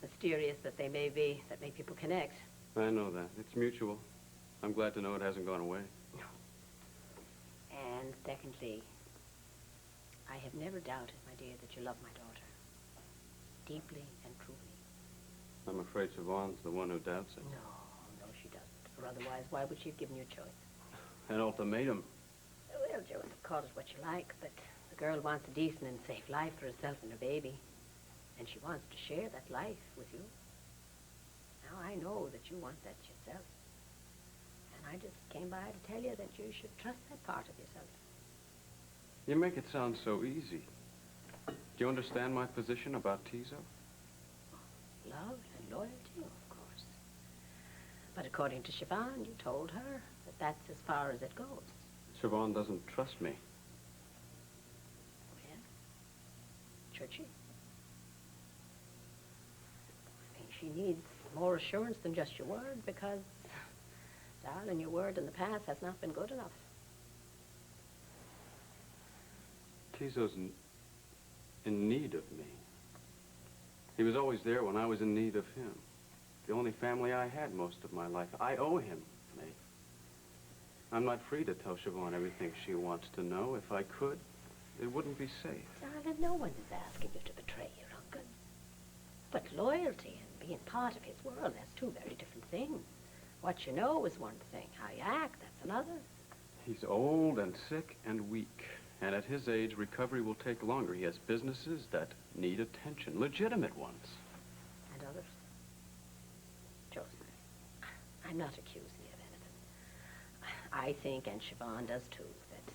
mysterious that they may be, that make people connect.
I know that. It's mutual. I'm glad to know it hasn't gone away.
And secondly, I have never doubted, my dear, that you love my daughter. Deeply and truly.
I'm afraid Siobhan's the one who doubts it.
No, she doesn't. Or otherwise, why would she have given you a choice?
An ultimatum.
Well, Joseph, call it what you like, but the girl wants a decent and safe life for herself and her baby. And she wants to share that life with you. Now, I know that you want that yourself. And I just came by to tell you that you should trust that part of yourself.
You make it sound so easy. Do you understand my position about Tiso?
Love and loyalty, of course. But according to Siobhan, you told her that that's as far as it goes.
Siobhan doesn't trust me.
Well, should she? I think she needs more assurance than just your word, because, darling, your word in the past has not been good enough.
Tiso's in need of me. He was always there when I was in need of him. The only family I had most of my life. I owe him, May. I'm not free to tell Siobhan everything she wants to know. If I could, it wouldn't be safe.
Darling, no one is asking you to betray your uncle. But loyalty and being part of his world, that's two very different things. What you know is one thing. How you act, that's another.
He's old and sick and weak. And at his age, recovery will take longer. He has businesses that need attention, legitimate ones.
And others? Joseph, I'm not accusing you of anything. I think, and Siobhan does too, that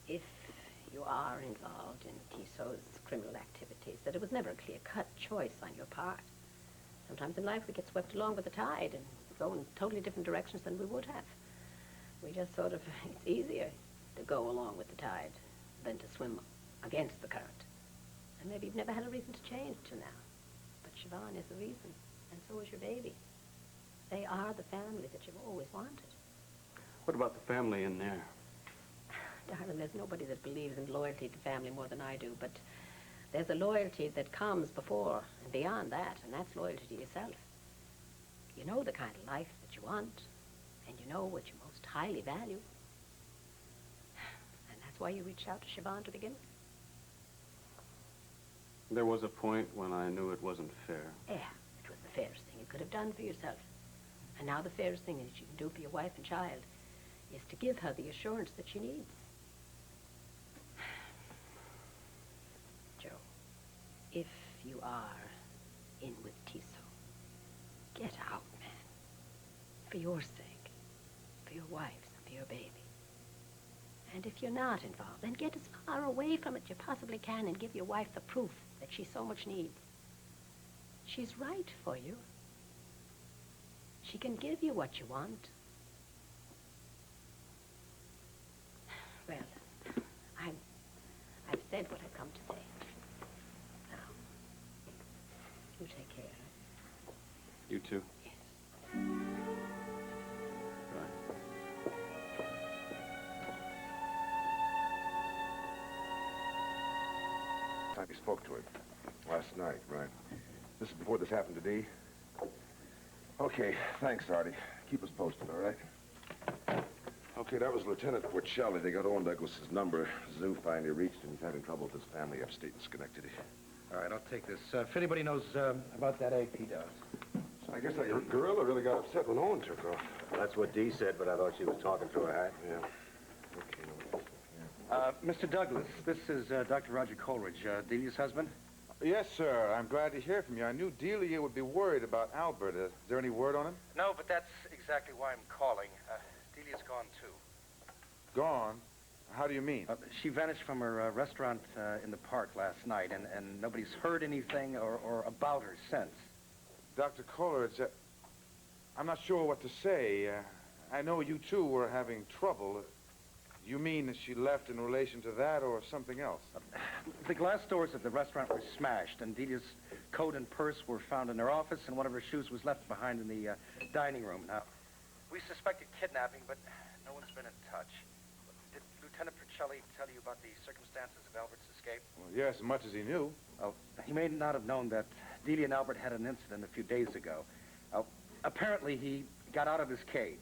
if you are involved in Tiso's criminal activities, that it was never a clear-cut choice on your part. Sometimes in life we get swept along with the tide and go in totally different directions than we would have. We just sort of, it's easier to go along with the tide than to swim against the current. And maybe you've never had a reason to change till now. But Siobhan is the reason, and so is your baby. They are the family that you've always wanted.
What about the family in there?
Darling, there's nobody that believes in loyalty to family more than I do, but there's a loyalty that comes before and beyond that, and that's loyalty to yourself. You know the kind of life that you want, and you know what you most highly value. And that's why you reached out to Siobhan to begin with.
There was a point when I knew it wasn't fair.
Yeah, it was the fairest thing you could have done for yourself. And now the fairest thing that you can do for your wife and child is to give her the assurance that she needs. Joe, if you are in with Tiso, get out, man. For your sake, for your wife's, and for your baby. And if you're not involved, then get as far away from it you possibly can and give your wife the proof that she so much needs. She's right for you. She can give you what you want. Well, I've said what I've come to say. Now, you take care.
You too?
Yes.
Time you spoke to him. Last night, right. This is before this happened to Dee? Okay, thanks, Artie. Keep us posted, all right? Okay, that was Lieutenant Porcelli. They got Owen Douglas's number. Zoo finally reached him. He's having trouble with his family upstate in Schenectady.
All right, I'll take this. If anybody knows about that ape, he does.
So I guess that gorilla really got upset when Owen took off.
Well, that's what Dee said, but I thought she was talking through her hat.
Yeah. Okay,
Mr. Douglas, this is Dr. Roger Coleridge, Delia's husband.
Yes, sir. I'm glad to hear from you. I knew Delia would be worried about Albert. Is there any word on him?
No, but that's exactly why I'm calling. Delia's gone, too.
Gone? How do you mean?
She vanished from her restaurant in the park last night, and nobody's heard anything or about her since.
Dr. Coleridge, I'm not sure what to say. I know you two were having trouble. You mean that she left in relation to that or something else?
The glass doors at the restaurant were smashed, and Delia's coat and purse were found in her office, and one of her shoes was left behind in the dining room. Now, we suspected kidnapping, but no one's been in touch. Did Lieutenant Porcelli tell you about the circumstances of Albert's escape?
Well, yes, as much as he knew.
Oh, he may not have known that Delia and Albert had an incident a few days ago. Apparently, he got out of his cage.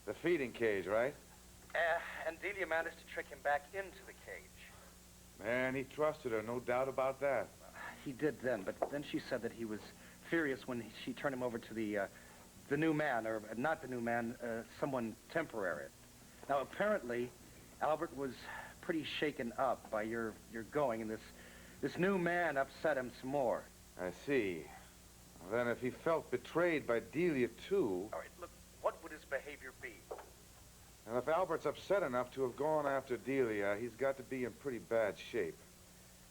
The feeding cage, right?
And Delia managed to trick him back into the cage.
Man, he trusted her, no doubt about that.
He did then, but then she said that he was furious when she turned him over to the new man, or not the new man, someone temporary. Now, apparently, Albert was pretty shaken up by your going, and this new man upset him some more.
I see. Well, then if he felt betrayed by Delia, too...
All right, look, what would his behavior be?
And if Albert's upset enough to have gone after Delia, he's got to be in pretty bad shape.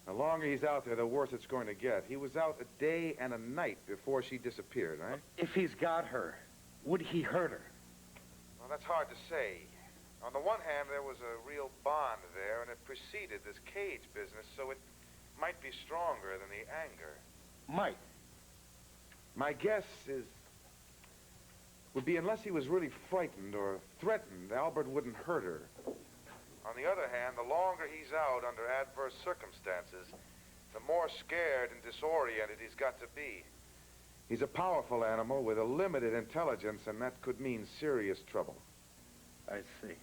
The longer he's out there, the worse it's going to get. He was out a day and a night before she disappeared, right?
If he's got her, would he hurt her?
Well, that's hard to say. On the one hand, there was a real bond there, and it preceded this cage business, so it might be stronger than the anger.
Might.
My guess would be unless he was really frightened or threatened, Albert wouldn't hurt her. On the other hand, the longer he's out under adverse circumstances, the more scared and disoriented he's got to be. He's a powerful animal with a limited intelligence, and that could mean serious trouble.
I see.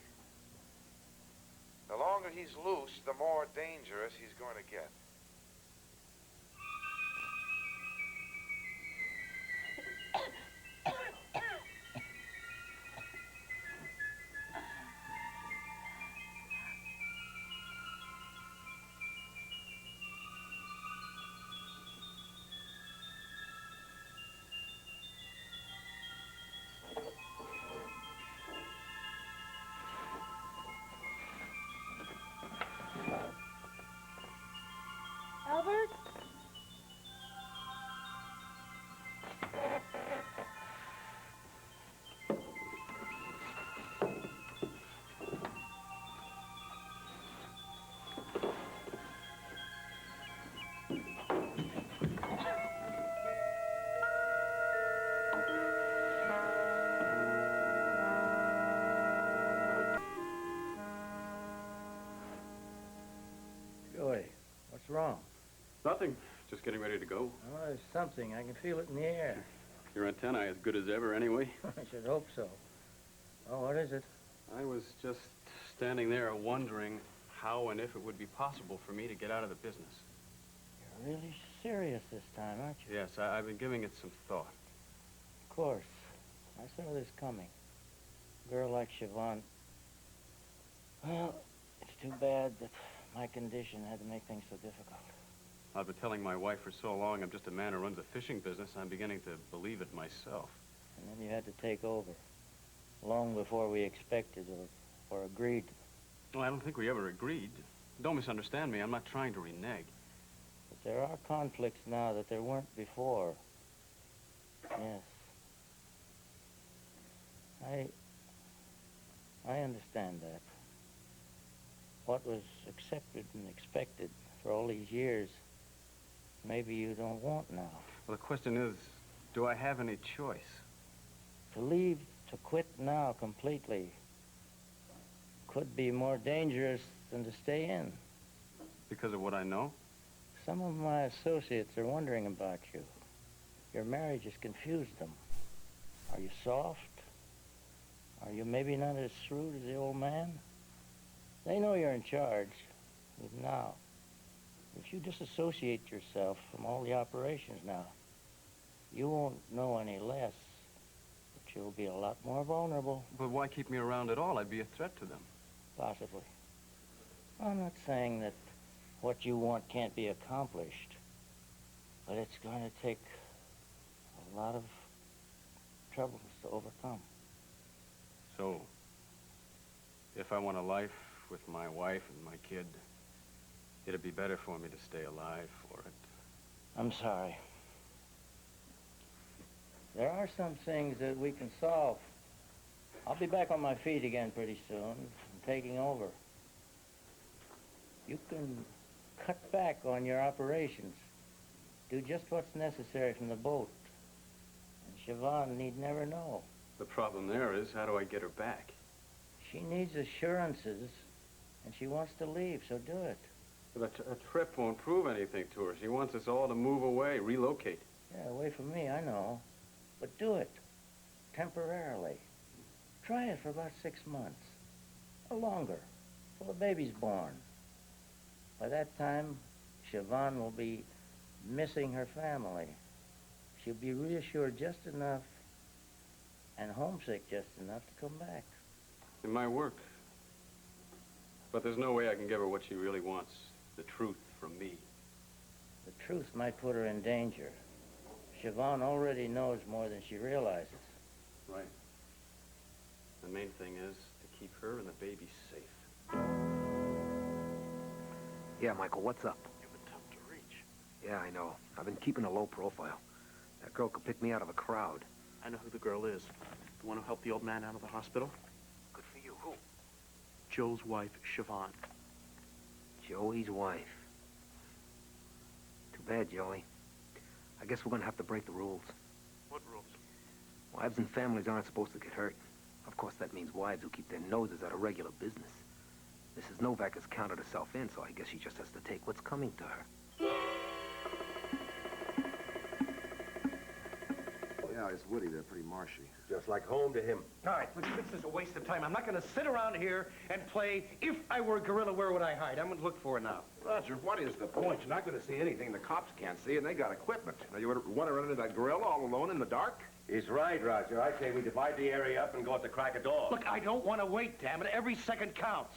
The longer he's loose, the more dangerous he's going to get.
Albert?
Joey, what's wrong?
Nothing. Just getting ready to go.
Oh, there's something. I can feel it in the air.
Your antennae as good as ever anyway.
I should hope so. Oh, what is it?
I was just standing there wondering how and if it would be possible for me to get out of the business.
You're really serious this time, aren't you?
Yes, I've been giving it some thought.
Of course. I saw this coming. A girl like Siobhan. Well, it's too bad that my condition had to make things so difficult.
I've been telling my wife for so long I'm just a man who runs a fishing business, I'm beginning to believe it myself.
And then you had to take over. Long before we expected or agreed.
Well, I don't think we ever agreed. Don't misunderstand me. I'm not trying to renege.
But there are conflicts now that there weren't before. Yes. I understand that. What was accepted and expected for all these years, maybe you don't want now.
Well, the question is, do I have any choice?
To leave, to quit now completely, could be more dangerous than to stay in.
Because of what I know?
Some of my associates are wondering about you. Your marriage has confused them. Are you soft? Are you maybe not as shrewd as the old man? They know you're in charge, even now. If you disassociate yourself from all the operations now, you won't know any less, but you'll be a lot more vulnerable.
But why keep me around at all? I'd be a threat to them.
Possibly. I'm not saying that what you want can't be accomplished, but it's going to take a lot of troubles to overcome.
So, if I want a life with my wife and my kid, it'd be better for me to stay alive for it.
I'm sorry. There are some things that we can solve. I'll be back on my feet again pretty soon, and taking over. You can cut back on your operations. Do just what's necessary from the boat. And Siobhan need never know.
The problem there is, how do I get her back?
She needs assurances, and she wants to leave, so do it.
But a trip won't prove anything to her. She wants us all to move away, relocate.
Yeah, away from me, I know. But do it. Temporarily. Try it for about 6 months. Or longer. Till the baby's born. By that time, Siobhan will be missing her family. She'll be reassured just enough and homesick just enough to come back.
It might work. But there's no way I can give her what she really wants. The truth from me.
The truth might put her in danger. Siobhan already knows more than she realizes.
Right. The main thing is to keep her and the baby safe.
Yeah, Michael, what's up?
You've been tough to reach.
Yeah, I know. I've been keeping a low profile. That girl could pick me out of a crowd.
I know who the girl is. The one who helped the old man out of the hospital.
Good for you. Who?
Joe's wife, Siobhan.
Joey's wife. Too bad, Joey. I guess we're gonna have to break the rules.
What rules?
Wives and families aren't supposed to get hurt. Of course, that means wives who keep their noses out of regular business. Mrs. Novak has counted herself in, so I guess she just has to take what's coming to her.
Yeah, out. It's woody. They're pretty marshy.
Just like home to him.
All right, look, this is a waste of time. I'm not going to sit around here and play, if I were a gorilla, where would I hide? I'm going to look for it now.
Roger, what is the point? You're not going to see anything the cops can't see, and they got equipment. Now, you want to run into that gorilla all alone in the dark?
He's right, Roger. I say we divide the area up and go at the crack of dawn.
Look, I don't want to wait, damn it. Every second counts.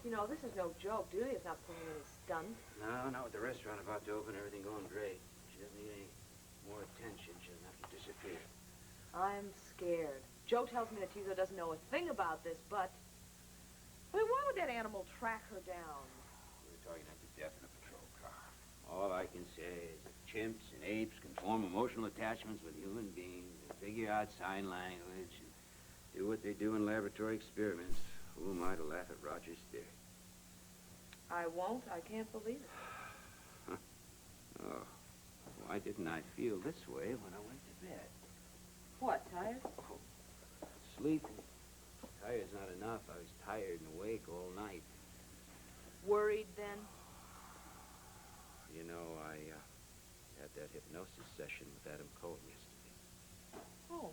You know, this is no joke. Delia's not pulling any stunts.
No, not with the restaurant about to open, everything going great. She doesn't need any more attention. She doesn't have to disappear.
I'm scared. Joe tells me that Tiso doesn't know a thing about this, but... I mean, why would that animal track her down?
We're talking about the death in a patrol car. All I can say is that chimps and apes can form emotional attachments with human beings and figure out sign language and do what they do in laboratory experiments. Who am I to laugh at Roger's theory?
I won't. I can't believe it.
Oh, why didn't I feel this way when I went to bed?
What, tired?
Oh, sleeping. Tired's not enough. I was tired and awake all night.
Worried, then?
You know, I had that hypnosis session with Adam Cohen yesterday.
Oh.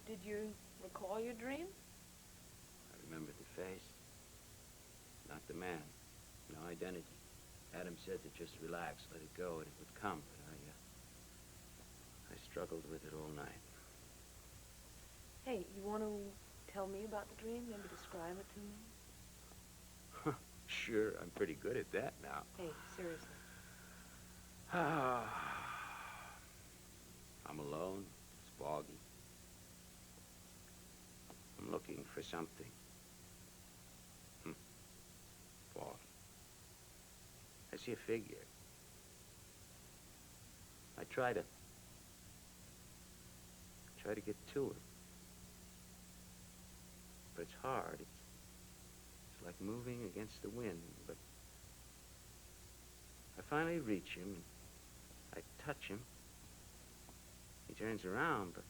Did you recall your dream?
I remembered the face. Not the man. No identity. Adam said to just relax, let it go, and it would come. But I struggled with it all night.
Hey, you want to tell me about the dream? Maybe describe it to me?
Sure, I'm pretty good at that now.
Hey, seriously.
I'm alone. It's foggy. I'm looking for something. Foggy. I see a figure. I try to try to get to him. But it's hard. It's like moving against the wind, but I finally reach him, and I touch him. He turns around, but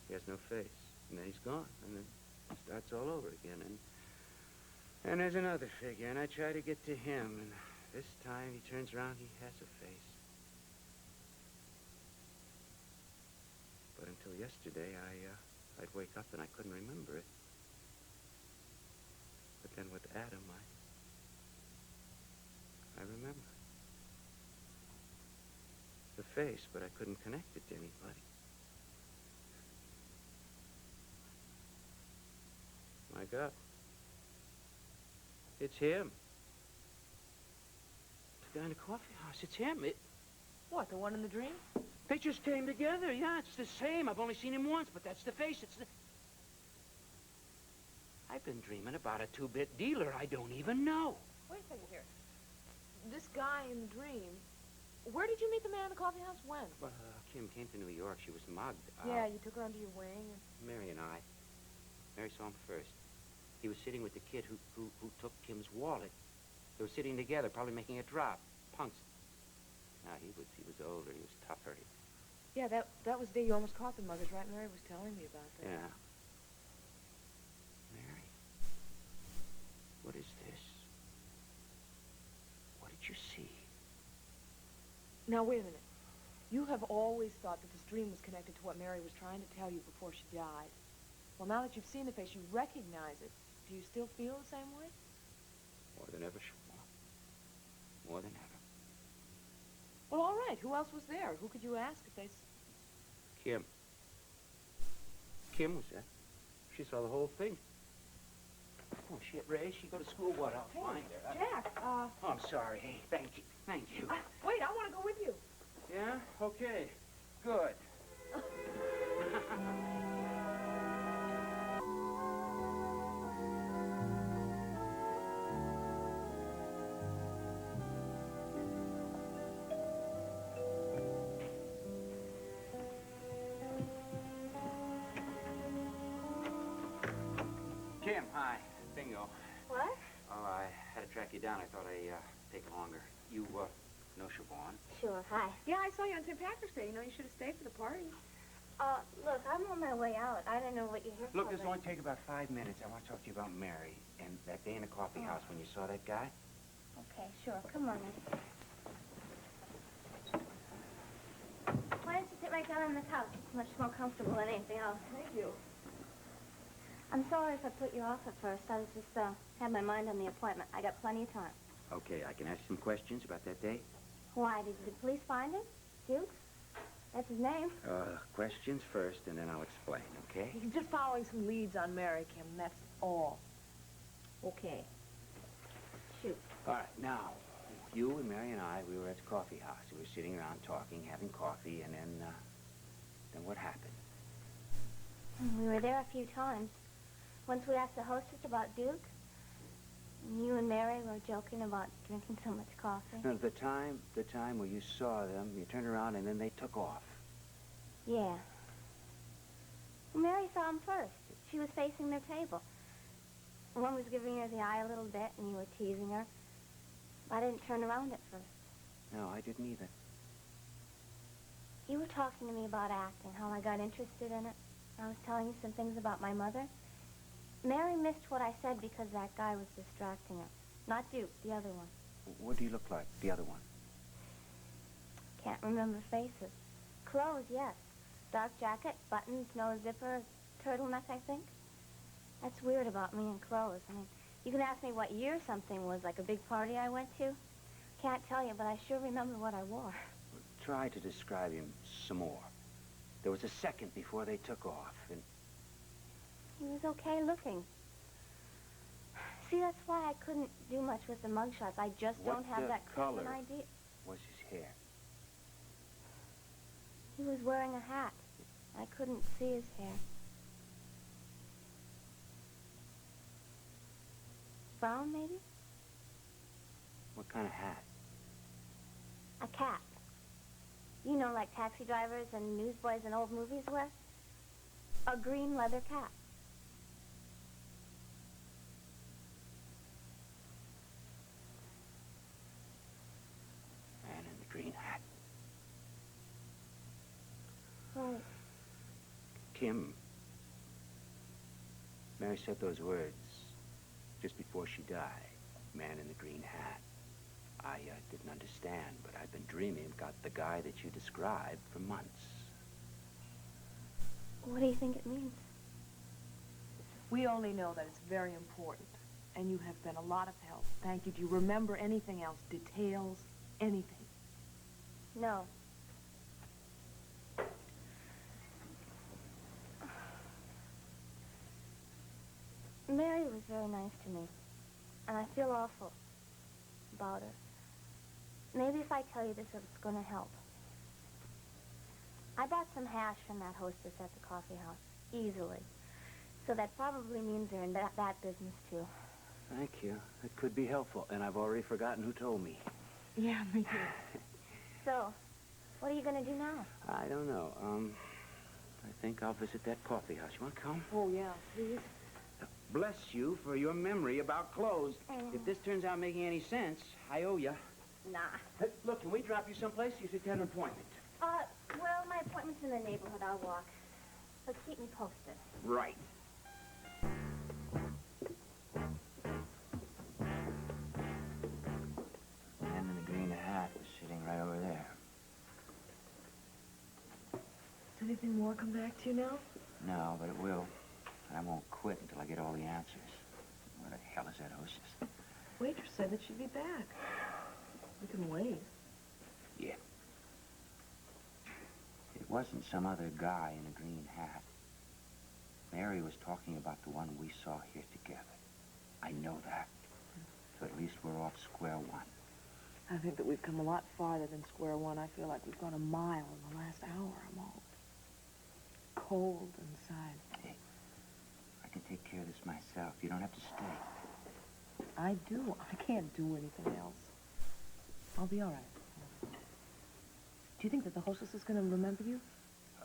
he has no face. And then he's gone, and then it starts all over again. And there's another figure, and I try to get to him, and this time he turns around, he has a face. But until yesterday, I'd wake up and I couldn't remember it. But then with Adam, I remember. The face, but I couldn't connect it to anybody. My God. It's him. The guy in the coffee house, it's him.
What, the one in the dream?
They just came together. Yeah, it's the same. I've only seen him once, but that's the face. I've been dreaming about a two-bit dealer I don't even know.
Wait a second here. This guy in the dream, where did you meet the man in the coffee house? When?
Well, Kim came to New York. She was mugged.
Yeah, you took her under your wing.
Mary and I. Mary saw him first. He was sitting with the kid who took Kim's wallet. They were sitting together, probably making a drop. Punks. Now, he was older. He was tougher.
Yeah, that was the day you almost caught the muggers, right? Mary was telling me about that.
Yeah. Mary, what is this? What did you see?
Now, wait a minute. You have always thought that this dream was connected to what Mary was trying to tell you before she died. Well, now that you've seen the face, you recognize it. Do you still feel the same way?
More than ever, Siobhan. More than ever.
Well, all right. Who else was there? Who could you ask if they...
Kim. Kim was there. She saw the whole thing. Oh, shit, Ray. She go to school. What? I'll find her.
Jack,
Oh, I'm sorry. Hey, thank you. Thank you.
Wait, I want to go with you.
Yeah? Okay. Good. Kim, hi. Bingo.
What?
Oh, I had to track you down. I thought I'd take longer. You, know Siobhan?
Sure, hi.
Yeah, I saw you on St. Patrick's Day. You know, you should have stayed for the party.
Look, I'm on my way out. I don't know what you're here
Look,
for.
this will only take about 5 minutes. I want to talk to you about Mary and that day in the coffee house when you saw that guy.
Okay, sure. Come on then. Why don't you sit right down on the couch? It's much more comfortable than anything else.
Thank you.
I'm sorry if I put you off at first. I was just, had my mind on the appointment. I got plenty of time.
Okay, I can ask some questions about that day?
Why, did the police find him? Duke? That's his name.
Questions first, and then I'll explain, okay?
He's just following some leads on Mary, Kim. That's all.
Okay. Shoot.
All right, now, you and Mary and I, we were at the coffee house. We were sitting around talking, having coffee, and then what happened?
We were there a few times. Once we asked the hostess about Duke, and you and Mary were joking about drinking so much coffee.
No, the time where you saw them, you turned around, and then they took off.
Yeah. Well, Mary saw him first. She was facing their table. One was giving her the eye a little bit, and you were teasing her. I didn't turn around at first.
No, I didn't either.
You were talking to me about acting, how I got interested in it. I was telling you some things about my mother. Mary missed what I said because that guy was distracting her. Not Duke, the other one.
What do you look like, the other one?
Can't remember faces. Clothes, yes. Dark jacket, buttons, no zipper, turtleneck, I think. That's weird about me and clothes. I mean, you can ask me what year something was, like a big party I went to. Can't tell you, but I sure remember what I wore.
Try to describe him some more. There was a second before they took off, and...
He was okay looking. See, that's why I couldn't do much with the mugshots. I just don't have that
color
clear idea.
was his hair?
He was wearing a hat. I couldn't see his hair. Brown, maybe?
What kind of hat?
A cap. You know, like taxi drivers and newsboys in old movies wear. A green leather cap.
Man in the green hat.
Right.
Kim, Mary said those words just before she died. Man in the green hat. I didn't understand, but I've been dreaming about the guy that you described for months.
What do you think it means?
We only know that it's very important, and you have been a lot of help. Thank you. Do you remember anything else? Details? Anything?
No. Mary was very nice to me, and I feel awful about her. Maybe if I tell you this, it's going to help. I bought some hash from that hostess at the coffee house, easily. So that probably means they're in that business, too.
Thank you. That could be helpful, and I've already forgotten who told me.
Yeah, me too.
So, what are you going to do now?
I don't know. I think I'll visit that coffee house. You want to come?
Oh, yeah, please.
Bless you for your memory about clothes. If this turns out making any sense, I owe you.
Nah.
Hey, look, can we drop you someplace? You should have an appointment.
Well, my appointment's in the neighborhood. I'll walk. But keep me posted.
Right. Man in the green hat was sitting right over there.
Does anything more come back to you now?
No, but it will. And I won't quit until I get all the answers. Where the hell is that hostess?
Waitress said that she'd be back. We can wait.
Yeah. It wasn't some other guy in a green hat. Mary was talking about the one we saw here together. I know that. So at least we're off square one.
I think that we've come a lot farther than square one. I feel like we've gone a mile in the last hour. I'm all cold inside.
Hey, I can take care of this myself. You don't have to stay.
I do. I can't do anything else. I'll be all right. Do you think that the hostess is going to remember you?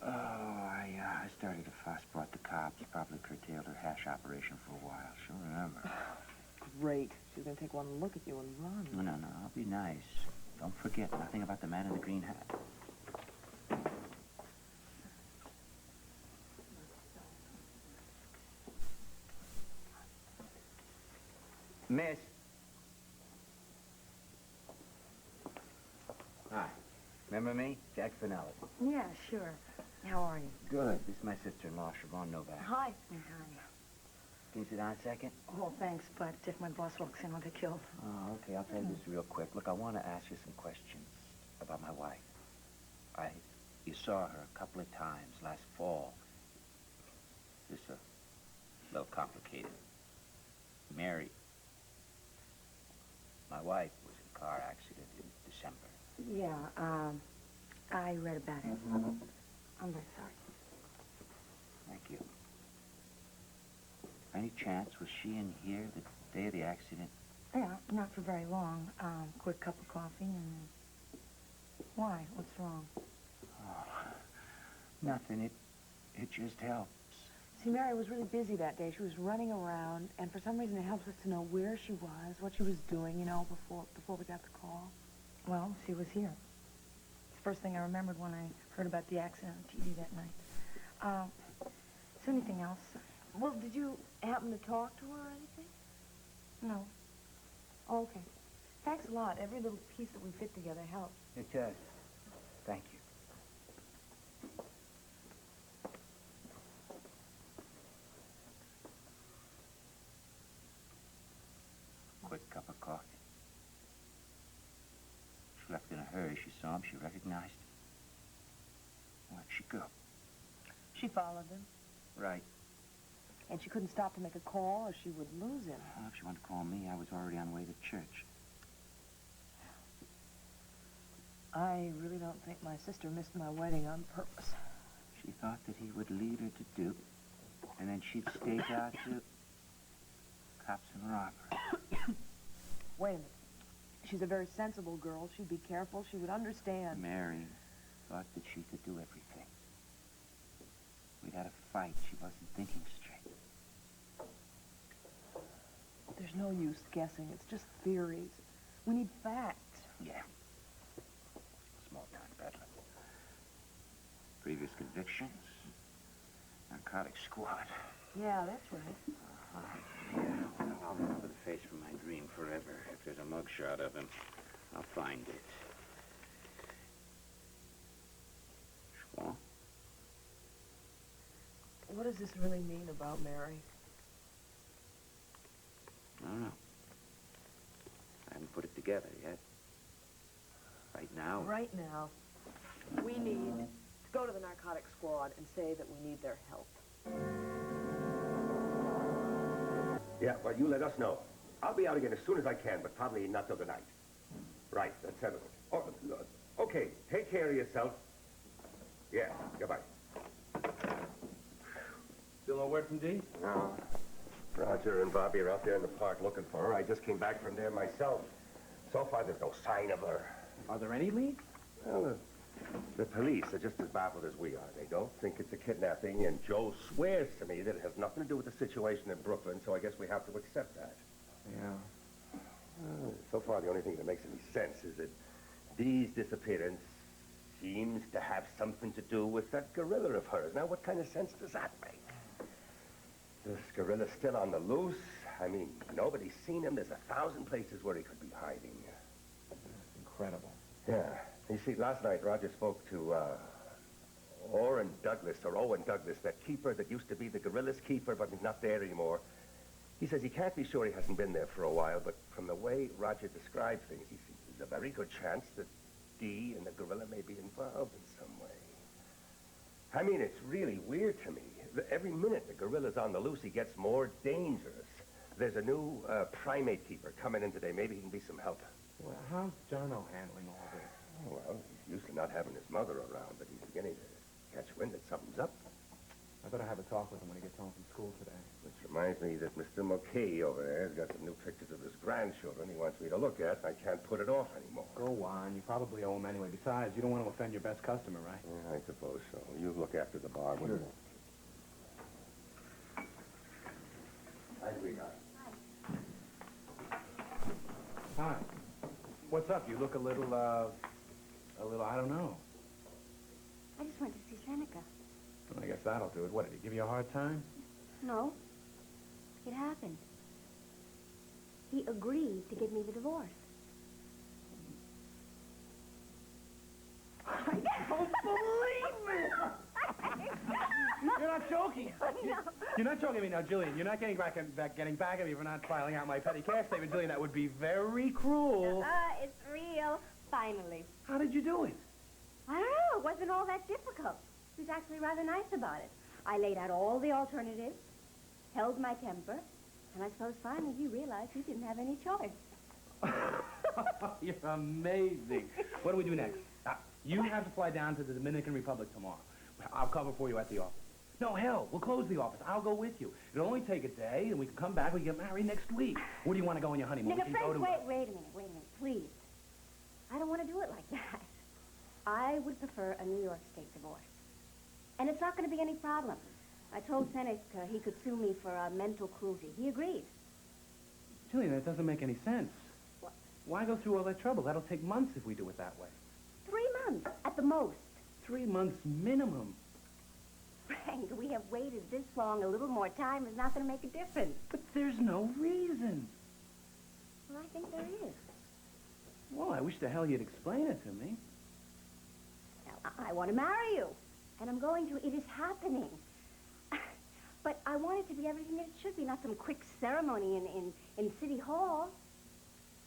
Oh, I started a fuss, brought the cops, probably curtailed her hash operation for a while. She'll remember.
Great. She's going to take one look at you and run.
No, I'll be nice. Don't forget, nothing about the man in the green hat. Miss. Hi. Remember me? Jack Finelli.
Yeah, sure. How are you?
Good. This is my sister-in-law, Siobhan Novak.
Hi. Hi.
Can you sit down a second?
Oh, thanks, but if my boss walks in, I'll get killed.
Oh, okay. I'll tell you this real quick. Look, I want to ask you some questions about my wife. You saw her a couple of times last fall. Just a little complicated. Mary, my wife, was in a car accident in December.
Yeah, I read about it. I'm very sorry.
Thank you. Any chance, was she in here the day of the accident?
Yeah, not for very long. Quick cup of coffee and... Why? What's wrong?
Oh, nothing. It just helps.
See, Mary was really busy that day. She was running around, and for some reason it helps us to know where she was, what she was doing, you know, before we got the call.
Well, she was here. It's the first thing I remembered when I heard about the accident on TV that night. Is there anything else?
Well, did you happen to talk to her or anything?
No.
Oh, okay. Thanks a lot. Every little piece that we fit together helps.
It does. Thank you. Quick cup of coffee. She left in a hurry. She saw him. She recognized him. Where'd she go?
She followed him.
Right.
And she couldn't stop to make a call or she would lose him.
Well, if she wanted to call me, I was already on the way to church.
I really don't think my sister missed my wedding on purpose.
She thought that he would lead her to dupe, and then she'd stake out to cops and robbers.
Wait a minute. She's a very sensible girl. She'd be careful. She would understand.
Mary thought that she could do everything.
We'd had a fight. She wasn't thinking straight.
There's no use guessing. It's just theories. We need facts.
Yeah. Small-town peddler. Previous convictions. Narcotic squad.
Yeah, that's right.
Yeah, well, I'll remember the face from my dream forever. If there's a mugshot of him, I'll find it. Schwa?
What does this really mean about Mary?
I don't know. I haven't put it together yet. Right now...
Right now, we need to go to the narcotic squad and say that we need their help.
Yeah, well, you let us know. I'll be out again as soon as I can, but probably not till tonight. Right, that's settled. Oh, okay, take care of yourself. Yeah, goodbye.
Still no word from Dee?
No. Roger and Bobby are out there in the park looking for her. I just came back from there myself. So far, there's no sign of her.
Are there any leads?
Well, the police are just as baffled as we are. They don't think it's a kidnapping, and Joe swears to me that it has nothing to do with the situation in Brooklyn, so I guess we have to accept that.
Yeah.
So far, the only thing that makes any sense is that Dee's disappearance seems to have something to do with that gorilla of hers. Now, what kind of sense does that make? This gorilla's still on the loose. I mean, nobody's seen him. There's 1,000 places where he could be hiding.
Incredible.
Yeah. You see, last night, Roger spoke to, Owen Douglas, that keeper that used to be the gorilla's keeper, but he's not there anymore. He says he can't be sure he hasn't been there for a while, but from the way Roger described things, he sees there's a very good chance that Dee and the gorilla may be involved in some way. I mean, it's really weird to me. Every minute the gorilla's on the loose, he gets more dangerous. There's a new primate keeper coming in today. Maybe he can be some help.
Well, how's Jono handling all this?
Oh, well, he's used to not having his mother around, but he's beginning to catch wind that something's up.
I better have a talk with him when he gets home from school today.
Which reminds me that Mr. McKay over there has got some new pictures of his grandchildren he wants me to look at, and I can't put it off anymore.
Go on. You probably owe him anyway. Besides, you don't want to offend your best customer, right?
Yeah, I suppose so. You look after the bar, will you? Hi, sweetheart.
Hi. What's up? You look a little, I don't know.
I just went to see Seneca.
Well, I guess that'll do it. What, did he give you a hard time?
No. It happened. He agreed to give me the divorce.
I don't believe it! You're not joking. You're not joking me now, Jillian. You're not getting back at me for not filing out my petty cash statement, Jillian. That would be very cruel.
It's real. Finally.
How did you do it?
I don't know. It wasn't all that difficult. He was actually rather nice about it. I laid out all the alternatives, held my temper, and I suppose finally he realized he didn't have any choice.
You're amazing. What do we do next? You have to fly down to the Dominican Republic tomorrow. I'll cover for you at the office. No, hell, we'll close the office. I'll go with you. It'll only take a day, and we can come back. We can get married next week. Where do you want to go on your honeymoon?
Now, Frank, wait a minute, please. I don't want to do it like that. I would prefer a New York State divorce. And it's not going to be any problem. I told Seneca he could sue me for mental cruelty. He agreed.
Jillian, that doesn't make any sense.
What?
Why go through all that trouble? That'll take months if we do it that way.
3 months, at the most.
3 months minimum.
Frank, we have waited this long. A little more time is not going to make a difference.
But there's no reason.
Well, I think there is.
Well, I wish the hell you'd explain it to me.
Now, I want to marry you. And I'm going to. It is happening. But I want it to be everything that it should be, not some quick ceremony in City Hall.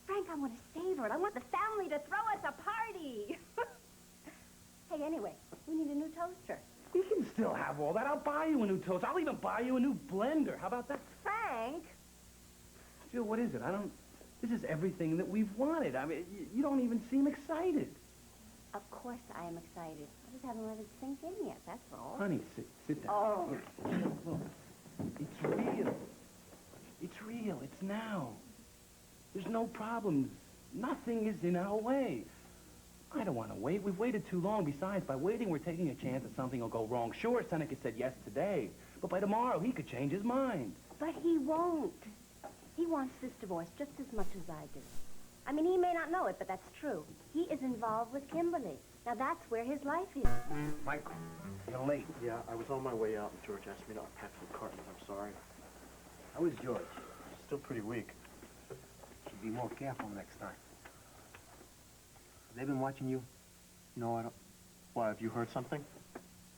Frank, I want to savor it. I want the family to throw us a party. Hey, anyway, we need a new toaster.
You can still have all that. I'll buy you a new toaster. I'll even buy you a new blender. How about that?
Frank!
Jill, what is it? This is everything that we've wanted. I mean, you don't even seem excited.
Of course I am excited. I just haven't let it sink in yet, that's all.
Honey, sit down.
Oh.
Look. It's real. It's real. It's now. There's no problems. Nothing is in our way.
I don't want to wait. We've waited too long. Besides, by waiting, we're taking a chance that something will go wrong. Sure, Seneca said yes today, but by tomorrow, he could change his mind.
But he won't. He wants this divorce just as much as I do. I mean, he may not know it, but that's true. He is involved with Kimberly. Now, that's where his life is.
Michael, you're late. Yeah, I was on my way out, and George asked me to unpack some cartons. I'm sorry.
How is George?
Still pretty weak.
Should be more careful next time. Have they been watching you?
No, I don't. Why, have you heard something?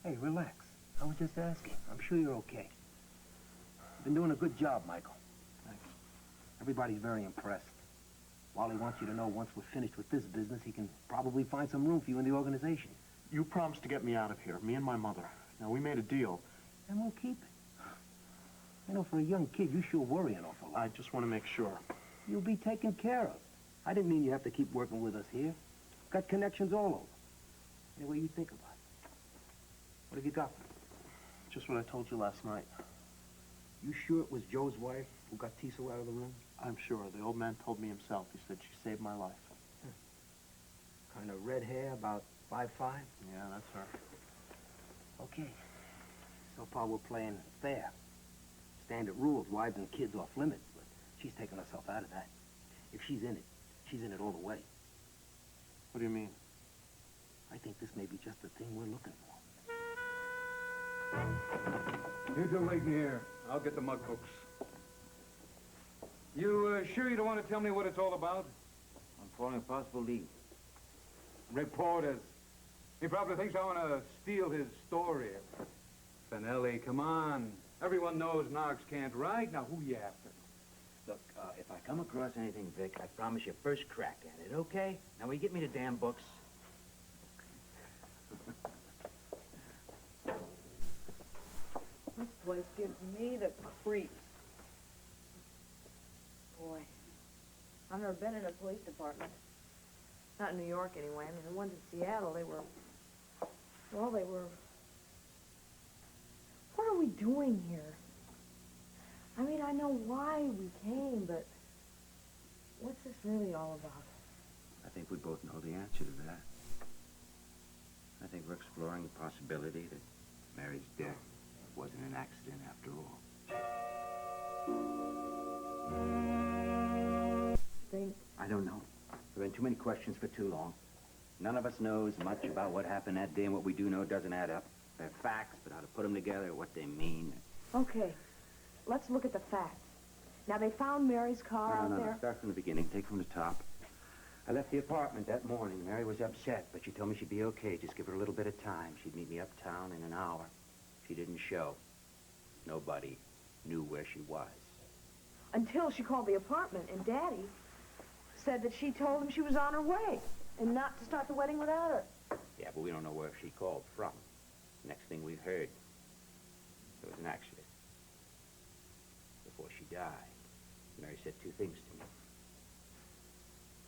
Hey, relax. I was just asking. I'm sure you're okay. You've been doing a good job, Michael. Thanks. Everybody's very impressed. Wally wants you to know once we're finished with this business, he can probably find some room for you in the organization.
You promised to get me out of here, me and my mother. Now, we made a deal.
And we'll keep it. You know, for a young kid, you sure worry an awful lot.
I just want to make sure.
You'll be taken care of. I didn't mean you have to keep working with us here. Got connections all over. Any way you think about it. What have you got?
Just what I told you last night.
You sure it was Joe's wife who got Tiso out of the room?
I'm sure. The old man told me himself. He said she saved my life.
Kind of red hair, about 5'5"?
Yeah, that's her.
Okay. So far we're playing fair. Standard rules, wives and kids off limits, but she's taken herself out of that. If she's in it all the way.
What do you mean?
I think this may be just the thing we're looking for.
You two wait in here. I'll get the mug books. You sure you don't want to tell me what it's all about?
I'm forming a possible lead.
Reporters. He probably thinks I want to steal his story. Finelli, come on. Everyone knows Knox can't write. Now, who you after?
Look, if I come across anything, Vic, I promise you first crack at it, okay? Now, will you get me the damn books?
This place gives me the creeps. Boy, I've never been in a police department. Not in New York, anyway. I mean, the ones in Seattle, they were... Well, they were... What are we doing here? I mean, I know why we came, but... What's this really all about?
I think we both know the answer to that. I think we're exploring the possibility that Mary's death wasn't an accident after all. I don't know. There have been too many questions for too long. None of us knows much about what happened that day, and what we do know doesn't add up. They're facts, but how to put them together, what they mean.
Okay, let's look at the facts. Now, they found Mary's car out there?
No, start from the beginning. Take from the top. I left the apartment that morning. Mary was upset, but she told me she'd be okay. Just give her a little bit of time. She'd meet me uptown in an hour. She didn't show. Nobody knew where she was.
Until she called the apartment, and Daddy said that she told him she was on her way and not to start the wedding without her.
Yeah, but we don't know where she called from. Next thing we heard, there was an accident. Before she died, Mary said two things to me.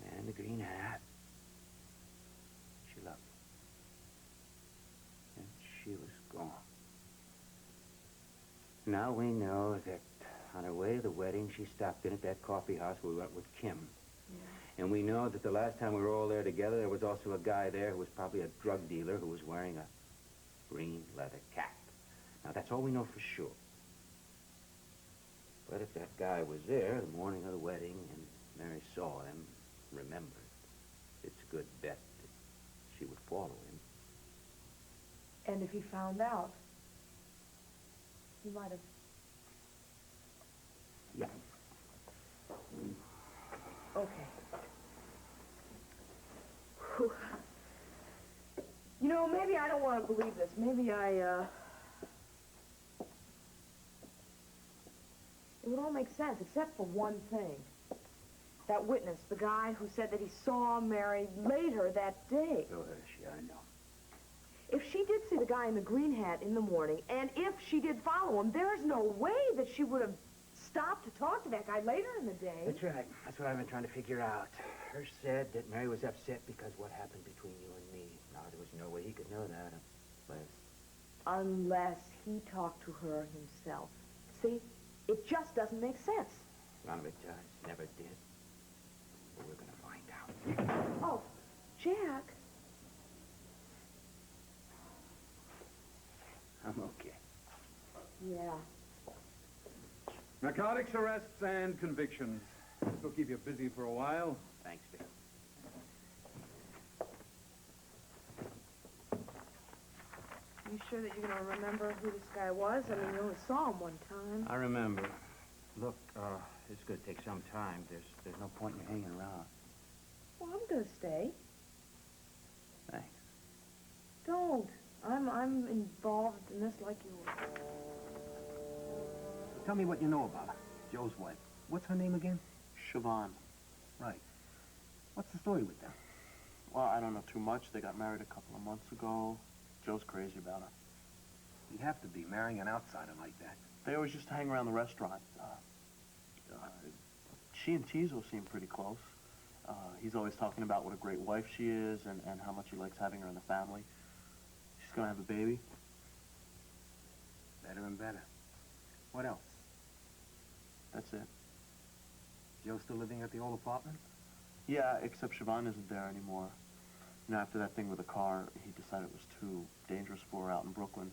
Man in the green hat. She loved me. And she was gone. Now we know that on her way to the wedding, she stopped in at that coffee house where we went with Kim. Yeah. And we know that the last time we were all there together, there was also a guy there who was probably a drug dealer who was wearing a green leather cap. Now, that's all we know for sure. But if that guy was there the morning of the wedding and Mary saw him, remembered, it's a good bet that she would follow him.
And if he found out, he might have...
Yeah.
Okay. Whew. You know, maybe I don't want to believe this. Maybe it would all make sense, except for one thing. That witness, the guy who said that he saw Mary later that day.
So is she, I know.
If she did see the guy in the green hat in the morning, and if she did follow him, there's no way that she would have stopped to talk to that guy later in the day.
That's right. That's what I've been trying to figure out. Hirsch said that Mary was upset because what happened between you and me. Now, there was no way he could know that
unless he talked to her himself. See? It just doesn't make sense.
None of it does. Never did. But we're going to find out.
Oh, Jack,
Narcotics arrests and convictions. This will keep you busy for a while.
Thanks, Bill.
You sure that you're going to remember who this guy was? I mean, you only saw him one time.
I remember. Look, it's going to take some time. There's no point in hanging around.
Well, I'm going to stay.
Thanks.
Don't. I'm involved in this like you were.
Tell me what you know about her, Joe's wife. What's her name again?
Siobhan.
Right. What's the story with them?
Well, I don't know too much. They got married a couple of months ago. Joe's crazy about her.
You'd have to be, marrying an outsider like that.
They always used to hang around the restaurant. She and Tiso seem pretty close. He's always talking about what a great wife she is and how much he likes having her in the family. She's gonna have a baby.
Better and better. What else?
That's it.
Joe still living at the old apartment?
Yeah, except Siobhan isn't there anymore. You know, after that thing with the car, he decided it was too dangerous for her out in Brooklyn,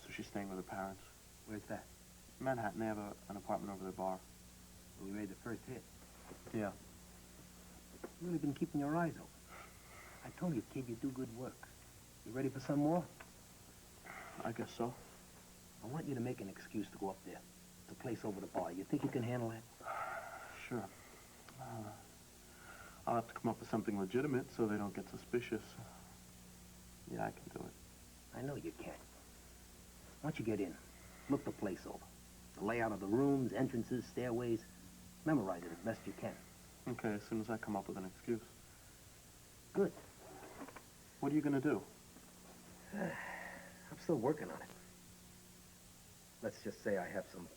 so she's staying with her parents.
Where's that?
Manhattan. They have an apartment over their bar.
We made the first hit.
Yeah.
You've really been keeping your eyes open. I told you, kid, you do good work. You ready for some more?
I guess so.
I want you to make an excuse to go up there. The place over the bar. You think you can handle that?
Sure. I'll have to come up with something legitimate so they don't get suspicious. Yeah, I can do it.
I know you can. Once you get in, look the place over. The layout of the rooms, entrances, stairways. Memorize it as best you can.
Okay, as soon as I come up with an excuse.
Good.
What are you gonna do?
I'm still working on it. Let's just say I have some